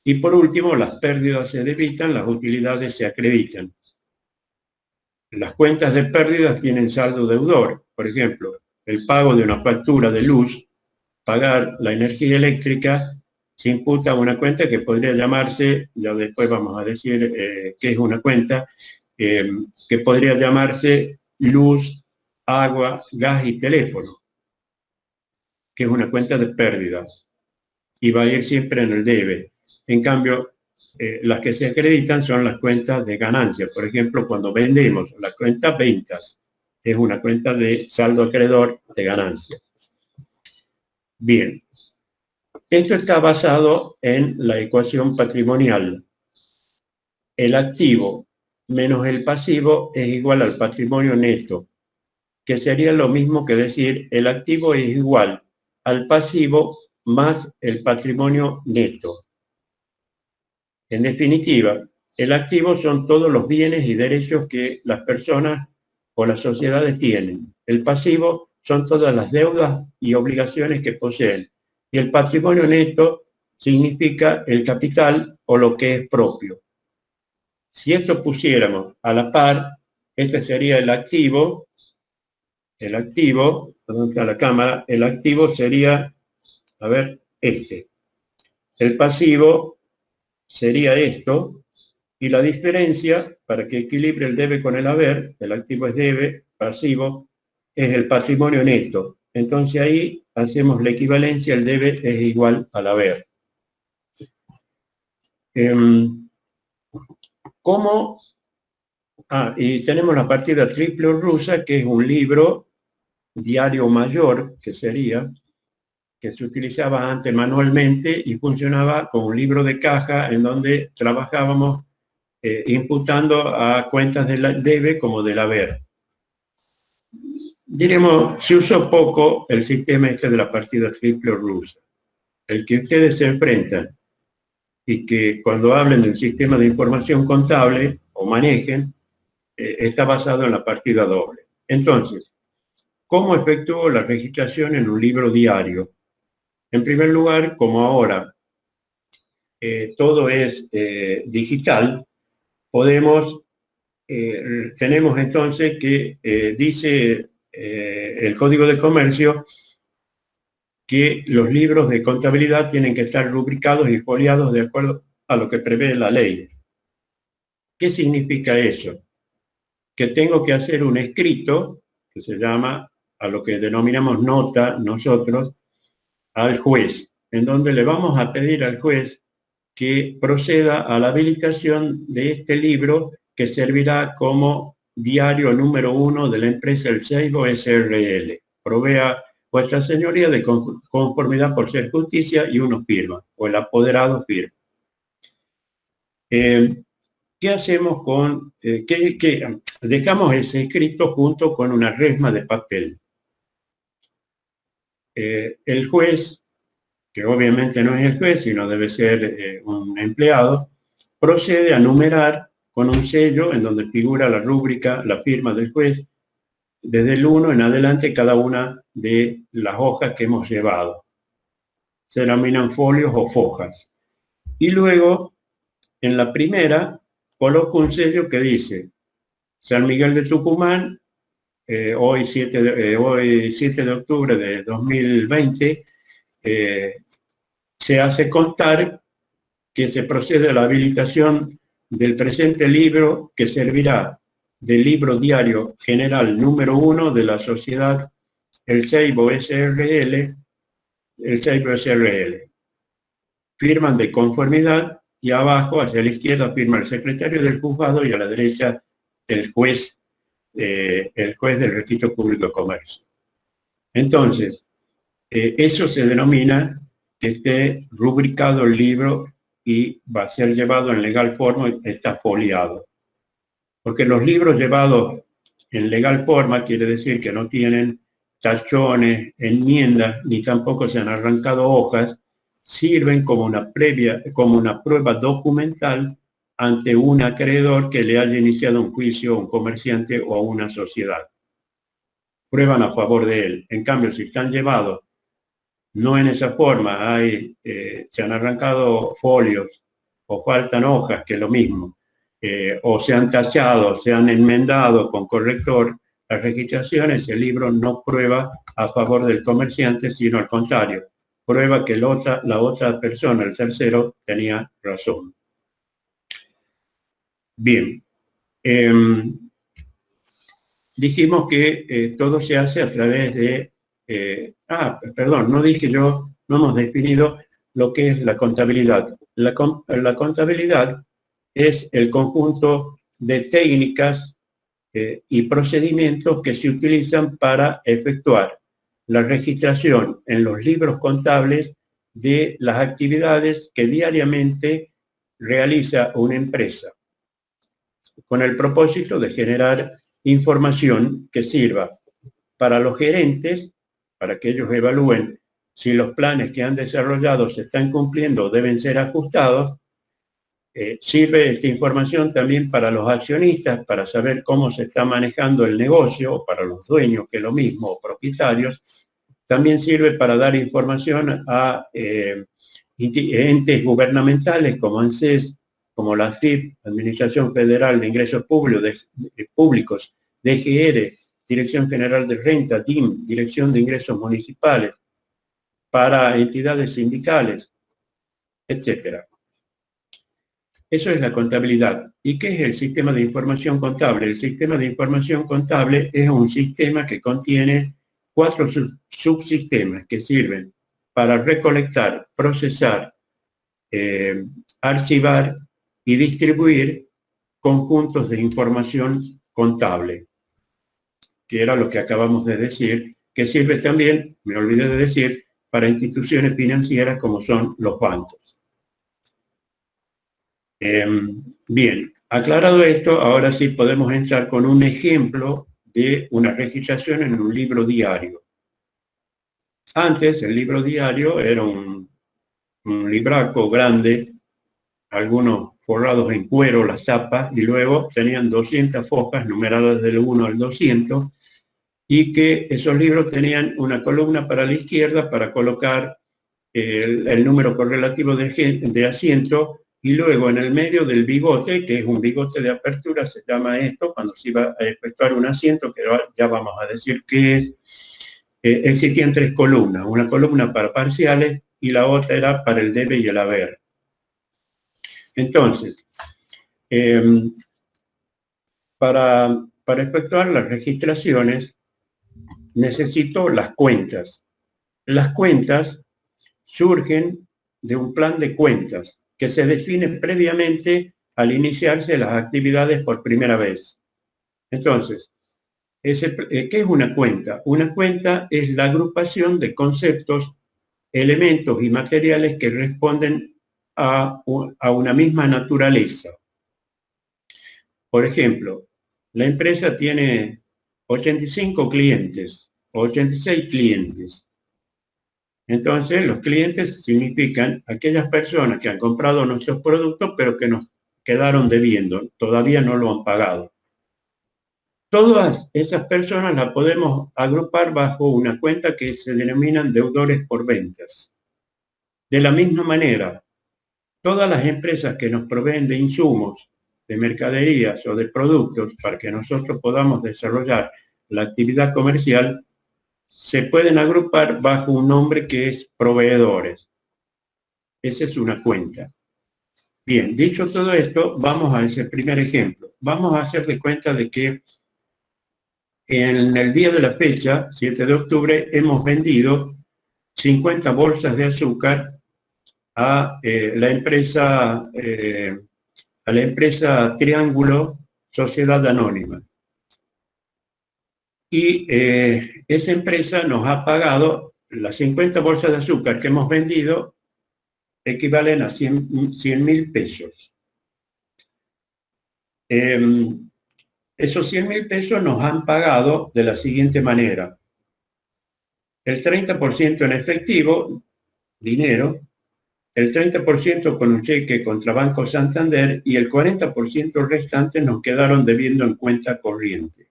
Y por último, las pérdidas se debitan, las utilidades se acreditan. Las cuentas de pérdidas tienen saldo deudor. Por ejemplo, el pago de una factura de luz, pagar la energía eléctrica, se imputa a una cuenta que podría llamarse, ya después vamos a decir qué es una cuenta, que podría llamarse luz, agua, gas y teléfono, que es una cuenta de pérdida y va a ir siempre en el debe. En cambio, las que se acreditan son las cuentas de ganancia. Por ejemplo, cuando vendemos, la cuenta ventas es una cuenta de saldo acreedor de ganancias. Bien, esto está basado en la ecuación patrimonial. El activo menos el pasivo es igual al patrimonio neto, que sería lo mismo que decir el activo es igual al pasivo más el patrimonio neto. En definitiva, el activo son todos los bienes y derechos que las personas o las sociedades tienen. El pasivo son todas las deudas y obligaciones que poseen. Y el patrimonio neto significa el capital o lo que es propio. Si esto pusiéramos a la par, este sería el activo, perdón, a la cámara, el activo sería, a ver, este. El pasivo sería esto, y la diferencia, para que equilibre el debe con el haber, el activo es debe, pasivo, es el patrimonio neto. Entonces ahí hacemos la equivalencia, el debe es igual al haber. ¿Cómo? Y tenemos la partida triple o rusa, que es un libro diario mayor, que sería, que se utilizaba antes manualmente y funcionaba como un libro de caja en donde trabajábamos imputando a cuentas del debe como del haber. Diremos, se usó poco el sistema este de la partida triple rusa. El que ustedes se enfrentan y que cuando hablen del sistema de información contable o manejen, está basado en la partida doble. Entonces, ¿cómo efectúo la registración en un libro diario? En primer lugar, como ahora todo es digital, tenemos entonces que dice el Código de Comercio que los libros de contabilidad tienen que estar rubricados y foliados de acuerdo a lo que prevé la ley. ¿Qué significa eso? Que tengo que hacer un escrito, que se llama, a lo que denominamos nota nosotros, al juez, en donde le vamos a pedir al juez que proceda a la habilitación de este libro que servirá como diario número 1 de la empresa El Seibo SRL. Provea vuestra señoría de conformidad por ser justicia y uno firma, o el apoderado firma. ¿Qué hacemos con, dejamos ese escrito junto con una resma de papel? El juez, que obviamente no es el juez, sino debe ser un empleado, procede a numerar con un sello en donde figura la rúbrica, la firma del juez, desde el 1 en adelante cada una de las hojas que hemos llevado. Se denominan folios o fojas. Y luego, en la primera, coloco un sello que dice San Miguel de Tucumán, hoy 7 de octubre de 2020, se hace constar que se procede a la habilitación del presente libro que servirá de libro diario general número 1 de la sociedad El Seibo SRL, Firman de conformidad y abajo, hacia la izquierda, firma el secretario del juzgado y a la derecha el juez del Registro Público de Comercio. Entonces, eso se denomina que esté rubricado el libro y va a ser llevado en legal forma y está foliado. Porque los libros llevados en legal forma quiere decir que no tienen tachones, enmiendas, ni tampoco se han arrancado hojas, sirven como una prueba documental ante un acreedor que le haya iniciado un juicio a un comerciante o a una sociedad. Prueban a favor de él. En cambio, si están llevados no en esa forma, se han arrancado folios o faltan hojas, que es lo mismo, o se han tachado, se han enmendado con corrector las registraciones, el libro no prueba a favor del comerciante, sino al contrario, prueba que la otra persona, el tercero, tenía razón. Bien. Dijimos que todo se hace a través de... no hemos definido lo que es la contabilidad. La contabilidad es el conjunto de técnicas y procedimientos que se utilizan para efectuar la registración en los libros contables de las actividades que diariamente realiza una empresa, con el propósito de generar información que sirva para los gerentes, para que ellos evalúen si los planes que han desarrollado se están cumpliendo o deben ser ajustados. Sirve esta información también para los accionistas, para saber cómo se está manejando el negocio, o para los dueños, que es lo mismo, o propietarios. También sirve para dar información a entes gubernamentales como ANSES, como la AFIP, Administración Federal de Ingresos Públicos, DGR, Dirección General de Renta, DIM, Dirección de Ingresos Municipales, para entidades sindicales, etc. Eso es la contabilidad. ¿Y qué es el sistema de información contable? El sistema de información contable es un sistema que contiene 4 subsistemas que sirven para recolectar, procesar, archivar y distribuir conjuntos de información contable, que era lo que acabamos de decir, que sirve también, me olvidé de decir, para instituciones financieras como son los bancos. Bien, Aclarado esto, ahora sí podemos entrar con un ejemplo de una registración en un libro diario. Antes el libro diario era un libraco grande, algunos forrados en cuero, las tapas, y luego tenían 200 hojas numeradas del 1 al 200, y que esos libros tenían una columna para la izquierda para colocar el número correlativo de asiento, y luego en el medio del bigote, que es un bigote de apertura, se llama esto, cuando se iba a efectuar un asiento, que ya vamos a decir que es, existían tres columnas, una columna para parciales y la otra era para el debe y el haber. Entonces, eh, para efectuar las registraciones necesito las cuentas. Las cuentas surgen de un plan de cuentas que se define previamente al iniciarse las actividades por primera vez. Entonces, ¿qué es una cuenta? Una cuenta es la agrupación de conceptos, elementos y materiales que responden a una misma naturaleza. Por ejemplo, la empresa tiene 85 clientes, 86 clientes. Entonces, los clientes significan aquellas personas que han comprado nuestros productos, pero que nos quedaron debiendo, todavía no lo han pagado. Todas esas personas las podemos agrupar bajo una cuenta que se denominan deudores por ventas. De la misma manera, todas las empresas que nos proveen de insumos, de mercaderías o de productos para que nosotros podamos desarrollar la actividad comercial, se pueden agrupar bajo un nombre que es proveedores. Esa es una cuenta. Bien, dicho todo esto, vamos a ese primer ejemplo. Vamos a hacer de cuenta de que en el día de la fecha, 7 de octubre, hemos vendido 50 bolsas de azúcar a la empresa Triángulo Sociedad Anónima. Y esa empresa nos ha pagado las 50 bolsas de azúcar que hemos vendido, equivalen a 100.000 pesos. Esos 100.000 pesos nos han pagado de la siguiente manera. El 30% en efectivo, dinero, el 30% con un cheque contra Banco Santander y el 40% restante nos quedaron debiendo en cuenta corriente.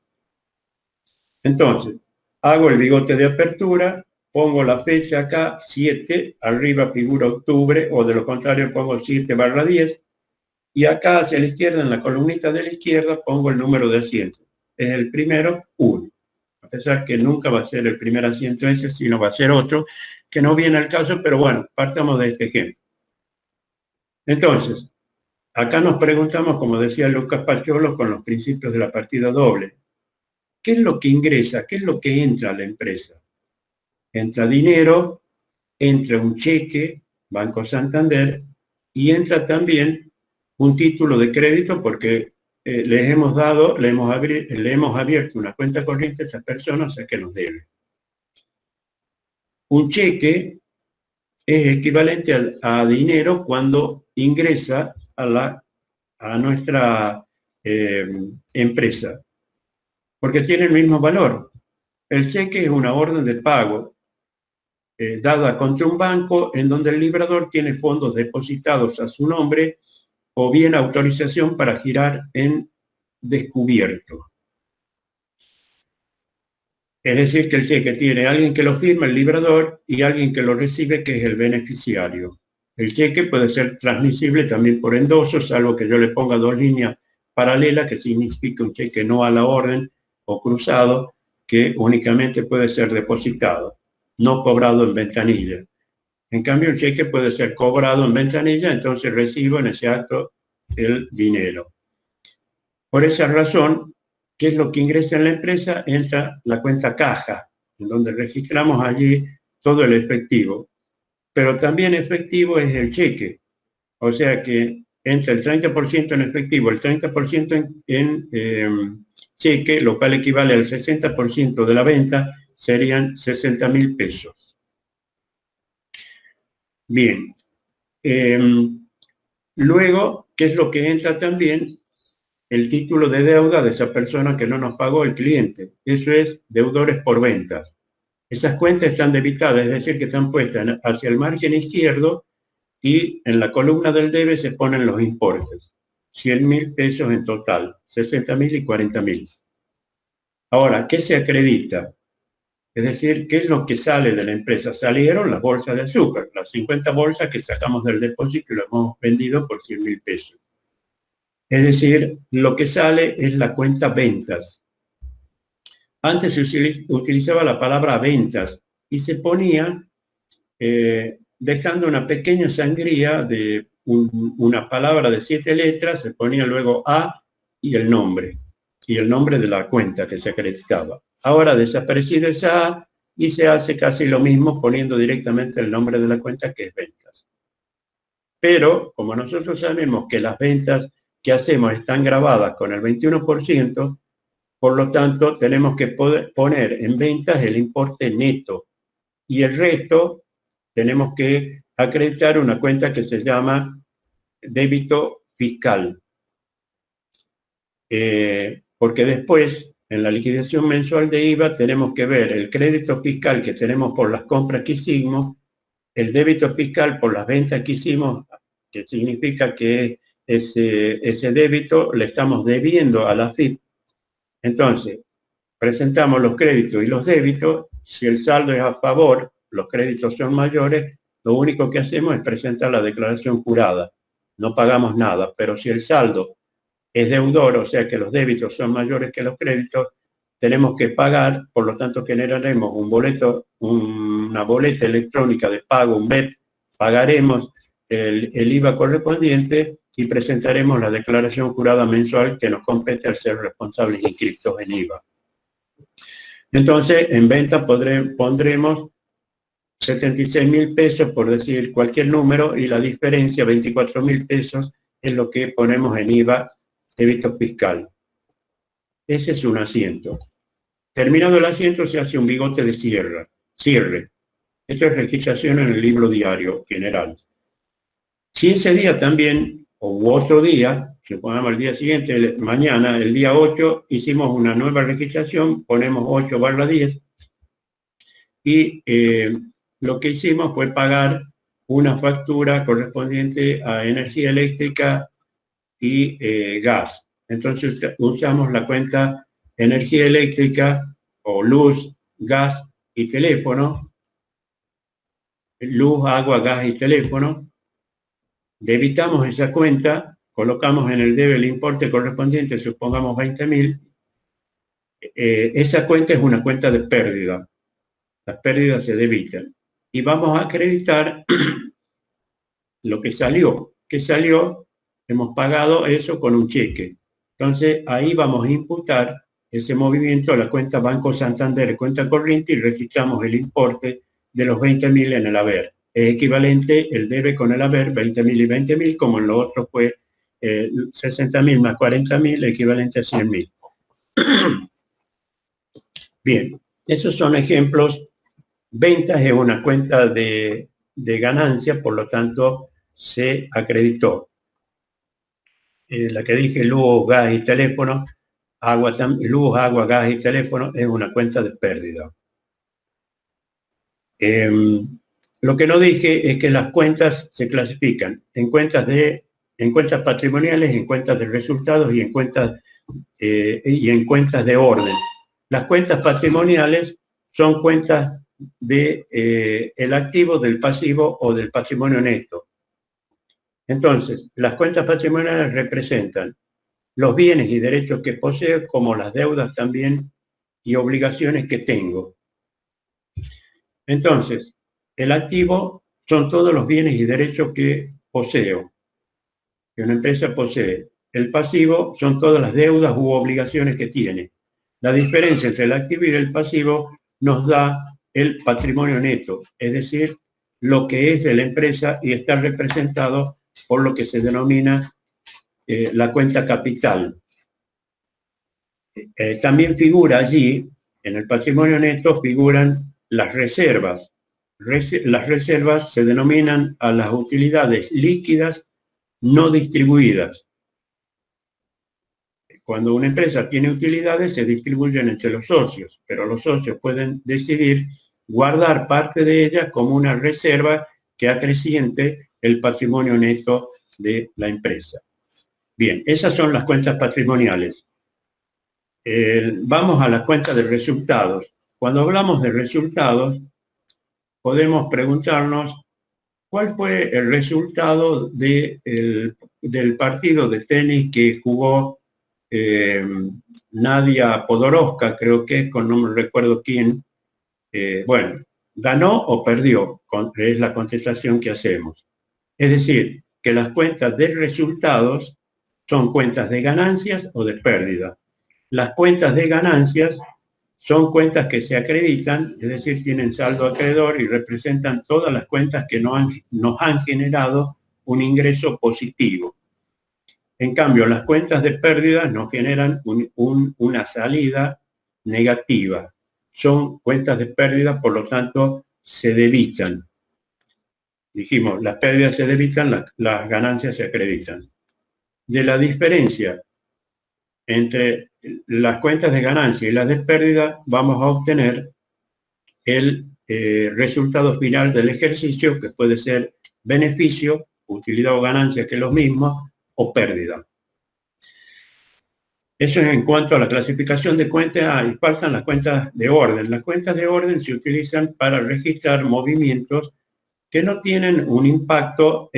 Entonces, hago el bigote de apertura, pongo la fecha acá, 7, arriba figura octubre, o de lo contrario pongo 7/10, y acá hacia la izquierda, en la columnita de la izquierda, pongo el número de asientos. Es el primero, 1. A pesar que nunca va a ser el primer asiento ese, sino va a ser otro, que no viene al caso, pero bueno, partamos de este ejemplo. Entonces, acá nos preguntamos, como decía Lucas Paciolo, con los principios de la partida doble, ¿qué es lo que ingresa? ¿Qué es lo que entra a la empresa? Entra dinero, entra un cheque, Banco Santander, y entra también un título de crédito porque le hemos abierto una cuenta corriente a esas personas a que nos deben. Un cheque es equivalente a dinero cuando ingresa a nuestra empresa, porque tiene el mismo valor. El cheque es una orden de pago dada contra un banco en donde el librador tiene fondos depositados a su nombre o bien autorización para girar en descubierto. Es decir, que el cheque tiene alguien que lo firma, el librador, y alguien que lo recibe, que es el beneficiario. El cheque puede ser transmisible también por endoso, salvo que yo le ponga dos líneas paralelas, que significa un cheque no a la orden, o cruzado, que únicamente puede ser depositado, no cobrado en ventanilla. En cambio, el cheque puede ser cobrado en ventanilla, entonces recibo en ese acto el dinero. Por esa razón, ¿qué es lo que ingresa en la empresa? Entra la cuenta caja, en donde registramos allí todo el efectivo. Pero también efectivo es el cheque. O sea que entra el 30% en efectivo, el 30% en cheque, lo cual equivale al 60% de la venta, serían 60.000 pesos. Bien. Luego, ¿qué es lo que entra también? el título de deuda de esa persona que no nos pagó el cliente. Eso es deudores por ventas. Esas cuentas están debitadas, es decir, que están puestas hacia el margen izquierdo y en la columna del debe se ponen los importes. 100.000 pesos en total, 60.000 y 40.000. Ahora, ¿qué se acredita? Es decir, ¿qué es lo que sale de la empresa? Salieron las bolsas de azúcar, las 50 bolsas que sacamos del depósito y las hemos vendido por 100.000 pesos. Es decir, lo que sale es la cuenta ventas. Antes se utilizaba la palabra ventas y se ponía dejando una pequeña sangría de una palabra de 7 letras, se ponía luego A y el nombre de la cuenta que se acreditaba. Ahora desaparecido esa A y se hace casi lo mismo poniendo directamente el nombre de la cuenta, que es ventas. Pero como nosotros sabemos que las ventas que hacemos están grabadas con el 21%, por lo tanto tenemos que poner en ventas el importe neto y el resto tenemos que acreditar una cuenta que se llama débito fiscal. Porque después, en la liquidación mensual de IVA, tenemos que ver el crédito fiscal que tenemos por las compras que hicimos, el débito fiscal por las ventas que hicimos, que significa que ese débito le estamos debiendo a la AFIP. Entonces, presentamos los créditos y los débitos. Si el saldo es a favor, los créditos son mayores, lo único que hacemos es presentar la declaración jurada. No pagamos nada, pero si el saldo es deudor, o sea que los débitos son mayores que los créditos, tenemos que pagar, por lo tanto generaremos un boleto, una boleta electrónica de pago, un BEP, pagaremos el IVA correspondiente y presentaremos la declaración jurada mensual que nos compete al ser responsables inscritos en IVA. Entonces, en venta pondremos 76.000 pesos, por decir cualquier número, y la diferencia, 24.000 pesos, es lo que ponemos en IVA débito fiscal. Ese es un asiento. Terminado el asiento se hace un bigote de cierre. Eso es registración en el libro diario general. Si ese día también, o otro día, supongamos el día siguiente, mañana, el día 8, hicimos una nueva registración, ponemos 8/10, y lo que hicimos fue pagar una factura correspondiente a energía eléctrica y gas. Entonces usamos la cuenta energía eléctrica o luz, gas y teléfono, luz, agua, gas y teléfono. Debitamos esa cuenta, colocamos en el debe el importe correspondiente, supongamos 20.000. Esa cuenta es una cuenta de pérdida. Las pérdidas se debitan. Y vamos a acreditar lo que salió. ¿Qué salió? Hemos pagado eso con un cheque. Entonces ahí vamos a imputar ese movimiento a la cuenta Banco Santander, cuenta corriente, y registramos el importe de los 20.000 en el haber. Es equivalente el debe con el haber, 20.000 y 20.000, como en lo otro fue 60.000 más 40.000, equivalente a 100.000. Bien, esos son ejemplos. Ventas es una cuenta de ganancia, por lo tanto se acreditó. La que dije, luz, gas y teléfono, luz, agua, gas y teléfono, es una cuenta de pérdida. Lo que no dije es que las cuentas se clasifican en cuentas patrimoniales, en cuentas de resultados y en cuentas de orden. Las cuentas patrimoniales son cuentas de el activo, del pasivo o del patrimonio neto. Entonces, las cuentas patrimoniales representan los bienes y derechos que poseo, como las deudas también y obligaciones que tengo. Entonces, el activo son todos los bienes y derechos que poseo, que una empresa posee. El pasivo son todas las deudas u obligaciones que tiene. La diferencia entre el activo y el pasivo nos da el patrimonio neto, es decir, lo que es de la empresa y está representado por lo que se denomina la cuenta capital. También figura allí, en el patrimonio neto, figuran las reservas. Las reservas se denominan a las utilidades líquidas no distribuidas. cuando una empresa tiene utilidades se distribuyen entre los socios, pero los socios pueden decidir guardar parte de ellas como una reserva que acreciente el patrimonio neto de la empresa. Bien, esas son las cuentas patrimoniales. Vamos a las cuentas de resultados. Cuando hablamos de resultados, podemos preguntarnos cuál fue el resultado del partido de tenis que jugó Nadia Podoroska, creo que es, no me recuerdo quién. Bueno, ¿ganó o perdió? Es la contestación que hacemos. Es decir, que las cuentas de resultados son cuentas de ganancias o de pérdida. Las cuentas de ganancias son cuentas que se acreditan, es decir, tienen saldo acreedor y representan todas las cuentas que nos han generado un ingreso positivo. En cambio, las cuentas de pérdidas nos generan una salida negativa. Son cuentas de pérdida, por lo tanto, se debitan. Dijimos, las pérdidas se debitan, las ganancias se acreditan. De la diferencia entre las cuentas de ganancia y las de pérdida, vamos a obtener el resultado final del ejercicio, que puede ser beneficio, utilidad o ganancia, que es lo mismo, o pérdida. Eso es en cuanto a la clasificación de cuentas. Y faltan las cuentas de orden. Las cuentas de orden se utilizan para registrar movimientos que no tienen un impacto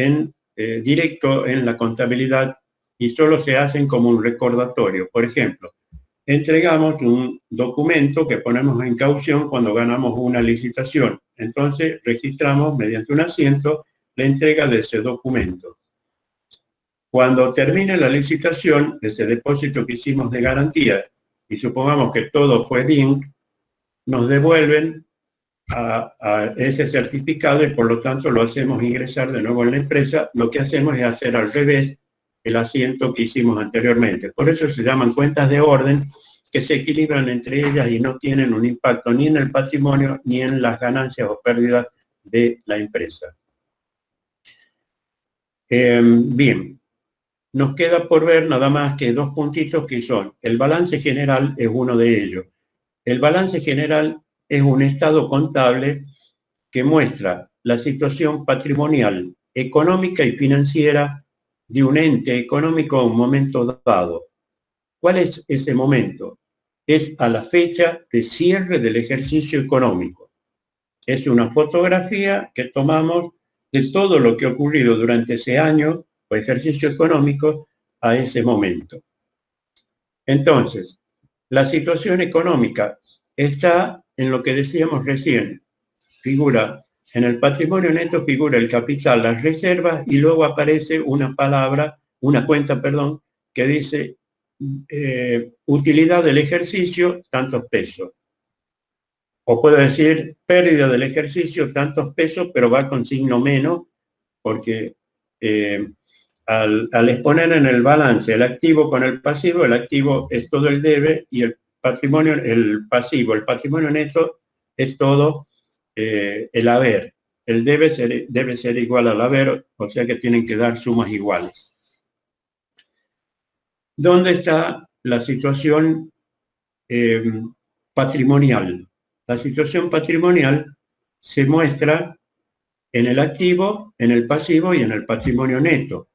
directo en la contabilidad y solo se hacen como un recordatorio. Por ejemplo, entregamos un documento que ponemos en caución cuando ganamos una licitación. Entonces registramos mediante un asiento la entrega de ese documento. Cuando termine la licitación, ese depósito que hicimos de garantía, y supongamos que todo fue bien, nos devuelven a ese certificado y por lo tanto lo hacemos ingresar de nuevo en la empresa. Lo que hacemos es hacer al revés el asiento que hicimos anteriormente. Por eso se llaman cuentas de orden, que se equilibran entre ellas y no tienen un impacto ni en el patrimonio ni en las ganancias o pérdidas de la empresa. Bien, nos queda por ver nada más que dos puntitos que son, el balance general es uno de ellos. El balance general es un estado contable que muestra la situación patrimonial, económica y financiera de un ente económico a un momento dado. ¿Cuál es ese momento? Es a la fecha de cierre del ejercicio económico. Es una fotografía que tomamos de todo lo que ha ocurrido durante ese año o ejercicio económico a ese momento. Entonces, la situación económica está en lo que decíamos recién. Figura, en el patrimonio neto figura el capital, las reservas y luego aparece una cuenta, que dice utilidad del ejercicio, tantos pesos. O puedo decir pérdida del ejercicio, tantos pesos, pero va con signo menos, porque al exponer en el balance el activo con el pasivo, el activo es todo el debe y el patrimonio, el pasivo, el patrimonio neto es todo el haber. El debe ser igual al haber, o sea que tienen que dar sumas iguales. ¿Dónde está la situación patrimonial? La situación patrimonial se muestra en el activo, en el pasivo y en el patrimonio neto.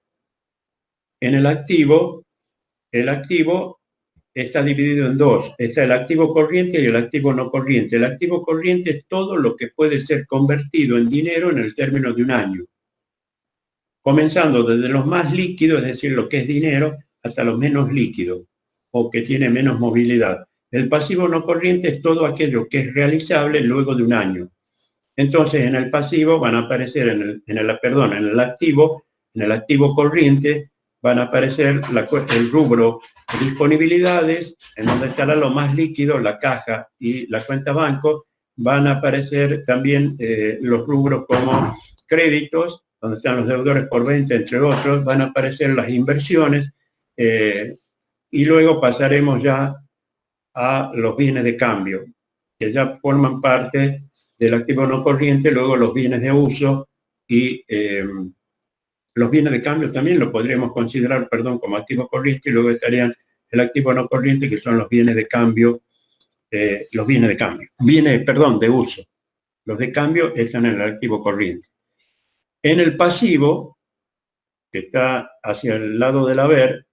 En el activo está dividido en dos. Está el activo corriente y el activo no corriente. El activo corriente es todo lo que puede ser convertido en dinero en el término de un año. Comenzando desde los más líquidos, es decir, lo que es dinero, hasta los menos líquidos o que tiene menos movilidad. El pasivo no corriente es todo aquello que es realizable luego de un año. Entonces, en el pasivo van a aparecer, en el activo corriente, van a aparecer el rubro de disponibilidades, en donde estará lo más líquido, la caja y la cuenta banco. Van a aparecer también los rubros como créditos, donde están los deudores por venta, entre otros. Van a aparecer las inversiones y luego pasaremos ya a los bienes de cambio, que ya forman parte del activo no corriente, luego los bienes de uso y los bienes de cambio también lo podríamos considerar, como activo corriente y luego estarían el activo no corriente, que son los bienes de cambio, de uso. Los de cambio están en el activo corriente. En el pasivo, que está hacia el lado del haber,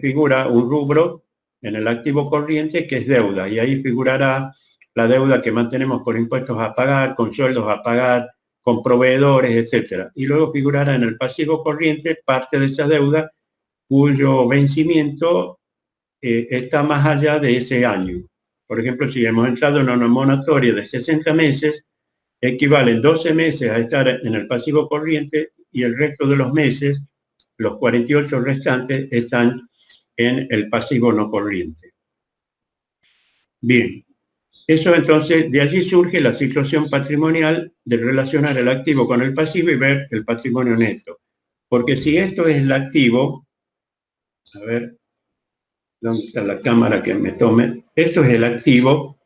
figura un rubro en el activo corriente que es deuda, y ahí figurará la deuda que mantenemos por impuestos a pagar, con sueldos a pagar, con proveedores, etcétera. Y luego figurará en el pasivo corriente parte de esa deuda cuyo vencimiento está más allá de ese año. Por ejemplo, si hemos entrado en una moratoria de 60 meses, equivalen 12 meses a estar en el pasivo corriente y el resto de los meses, los 48 restantes, están en el pasivo no corriente. Bien, eso entonces, de allí surge la situación patrimonial de relacionar el activo con el pasivo y ver el patrimonio neto. Porque si esto es el activo, a ver, ¿dónde está la cámara que me tome? Esto es el activo,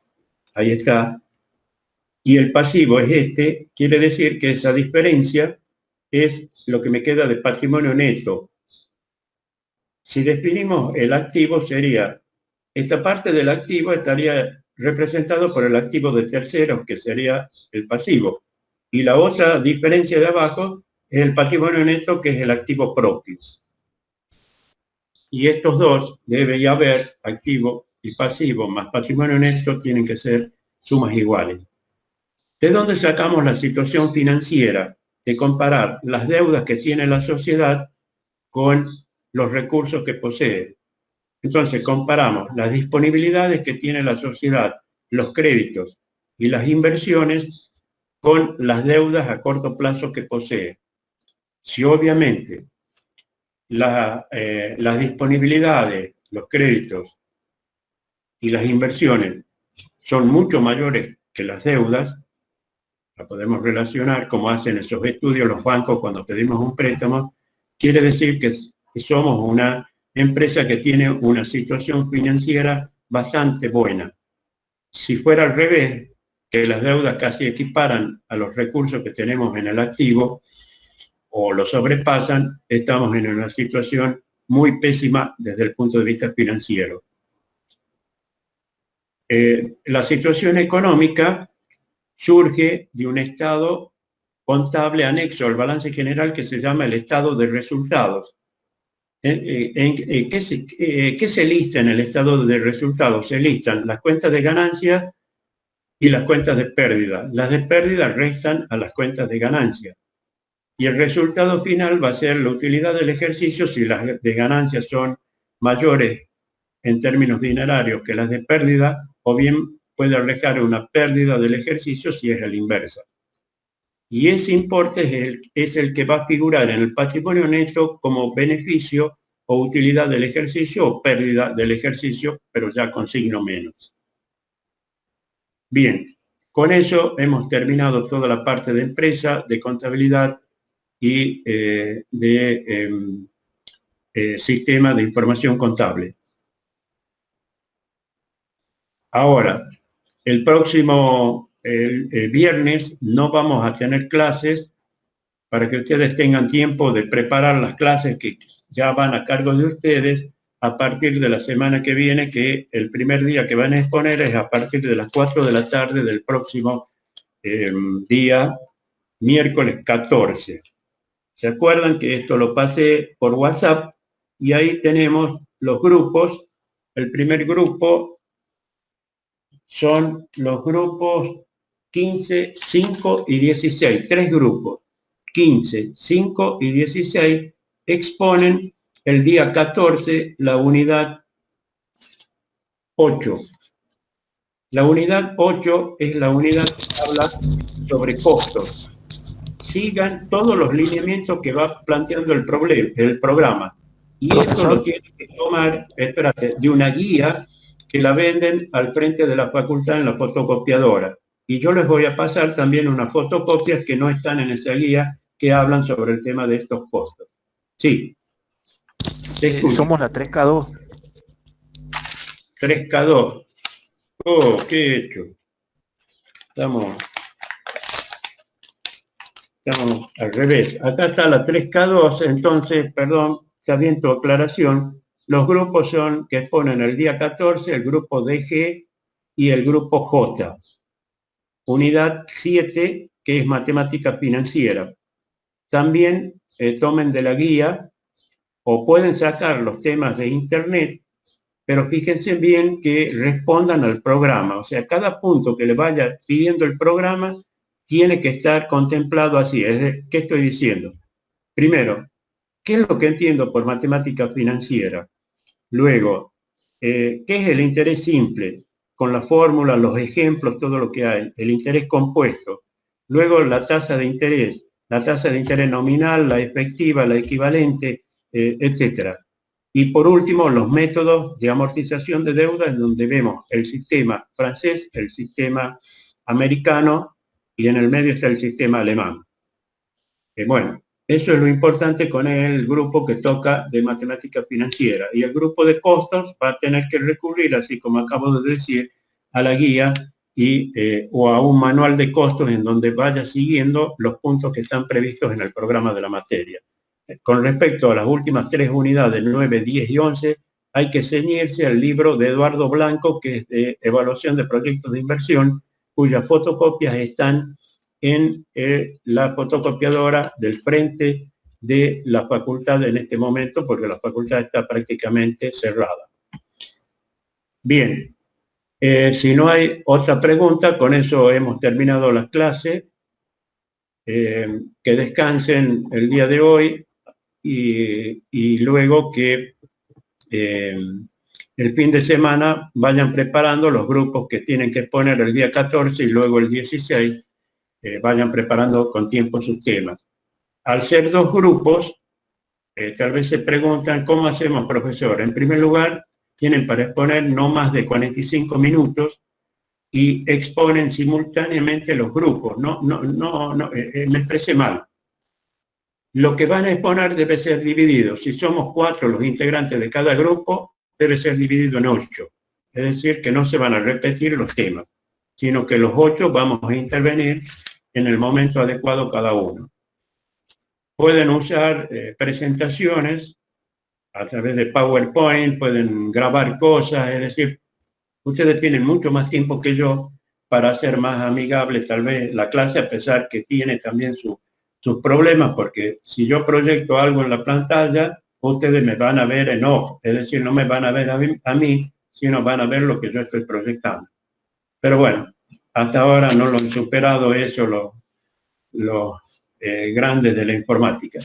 ahí está, y el pasivo es este, quiere decir que esa diferencia es lo que me queda de patrimonio neto. Si definimos el activo, sería, esta parte del activo estaría representado por el activo de terceros, que sería el pasivo. Y la otra diferencia de abajo es el patrimonio neto, que es el activo propio. Y estos dos, debe ya haber activo y pasivo más patrimonio neto, tienen que ser sumas iguales. ¿De dónde sacamos la situación financiera? De comparar las deudas que tiene la sociedad con los recursos que posee. Entonces comparamos las disponibilidades que tiene la sociedad, los créditos y las inversiones con las deudas a corto plazo que posee. Si obviamente las disponibilidades, los créditos y las inversiones son mucho mayores que las deudas, la podemos relacionar como hacen esos estudios los bancos cuando pedimos un préstamo, quiere decir que somos una empresa que tiene una situación financiera bastante buena. Si fuera al revés, que las deudas casi equiparan a los recursos que tenemos en el activo o lo sobrepasan, estamos en una situación muy pésima desde el punto de vista financiero. La situación económica surge de un estado contable anexo al balance general que se llama el estado de resultados. ¿Qué se lista en el estado de resultados? Se listan las cuentas de ganancias y las cuentas de pérdida. Las de pérdida restan a las cuentas de ganancia. Y el resultado final va a ser la utilidad del ejercicio si las de ganancias son mayores en términos dinerarios que las de pérdida, o bien puede reflejar una pérdida del ejercicio si es el inversa. Y ese importe es el que va a figurar en el patrimonio neto como beneficio o utilidad del ejercicio o pérdida del ejercicio, pero ya con signo menos. Bien, con eso hemos terminado toda la parte de empresa, de contabilidad y sistema de información contable. Ahora, el próximo viernes no vamos a tener clases para que ustedes tengan tiempo de preparar las clases que ya van a cargo de ustedes a partir de la semana que viene, que el primer día que van a exponer es a partir de las 4 de la tarde del próximo día, miércoles 14. ¿Se acuerdan que esto lo pasé por WhatsApp? Y ahí tenemos los grupos. El primer grupo son los grupos 15, 5 y 16, 3 grupos. 15, 5 y 16 exponen el día 14 la unidad 8. La unidad 8 es la unidad que habla sobre costos. Sigan todos los lineamientos que va planteando el programa. Y esto lo tienen que tomar, espérate, de una guía que la venden al frente de la facultad en la fotocopiadora. Y yo les voy a pasar también unas fotocopias que no están en esa guía que hablan sobre el tema de estos costos. Sí. Somos la 3K2. 3K2. Oh, ¿qué he hecho? Estamos al revés. Acá está la 3K2, entonces, perdón, está bien tu aclaración. los grupos son que exponen el día 14, el grupo DG y el grupo J. Unidad 7, que es matemática financiera. También tomen de la guía o pueden sacar los temas de internet, pero fíjense bien que respondan al programa. O sea, cada punto que le vaya pidiendo el programa tiene que estar contemplado así. ¿Qué estoy diciendo? Primero, ¿qué es lo que entiendo por matemática financiera? Luego, ¿qué es el interés simple? Con las fórmulas, los ejemplos, todo lo que hay. El interés compuesto. Luego, la tasa de interés nominal, la efectiva, la equivalente, etcétera. Y por último, los métodos de amortización de deuda, en donde vemos el sistema francés, el sistema americano, y en el medio está el sistema alemán. Bueno, eso es lo importante con el grupo que toca de matemática financiera. Y el grupo de costos va a tener que recurrir, así como acabo de decir, a la guía o a un manual de costos en donde vaya siguiendo los puntos que están previstos en el programa de la materia. Con respecto a las últimas 3 unidades, 9, 10 y 11, hay que ceñirse al libro de Eduardo Blanco, que es de evaluación de proyectos de inversión, cuyas fotocopias están en la fotocopiadora del frente de la facultad en este momento, porque la facultad está prácticamente cerrada. Bien, si no hay otra pregunta, con eso hemos terminado las clases. Que descansen el día de hoy y luego que el fin de semana vayan preparando los grupos que tienen que exponer el día 14 y luego el 16, vayan preparando con tiempo sus temas. Al ser 2 grupos, tal vez se preguntan, ¿cómo hacemos, profesor? En primer lugar, tienen para exponer no más de 45 minutos y exponen simultáneamente los grupos. Me expresé mal. Lo que van a exponer debe ser dividido. Si somos 4 los integrantes de cada grupo, debe ser dividido en 8. Es decir, que no se van a repetir los temas, sino que los 8 vamos a intervenir en el momento adecuado cada uno. Pueden usar presentaciones a través de PowerPoint, pueden grabar cosas, es decir, ustedes tienen mucho más tiempo que yo para hacer más amigable tal vez la clase, a pesar que tiene también sus problemas, porque si yo proyecto algo en la pantalla, ustedes me van a ver en off, es decir, no me van a ver a mí, sino van a ver lo que yo estoy proyectando. Pero bueno, hasta ahora no lo han superado eso los grandes de la informática.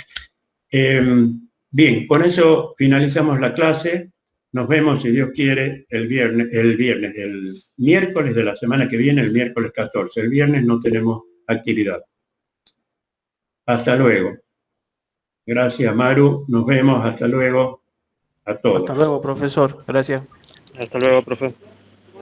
Bien, con eso finalizamos la clase. Nos vemos, si Dios quiere, el miércoles de la semana que viene, el miércoles 14. El viernes no tenemos actividad. Hasta luego. Gracias, Maru. Nos vemos. Hasta luego a todos. Hasta luego, profesor. Gracias. Hasta luego, profe.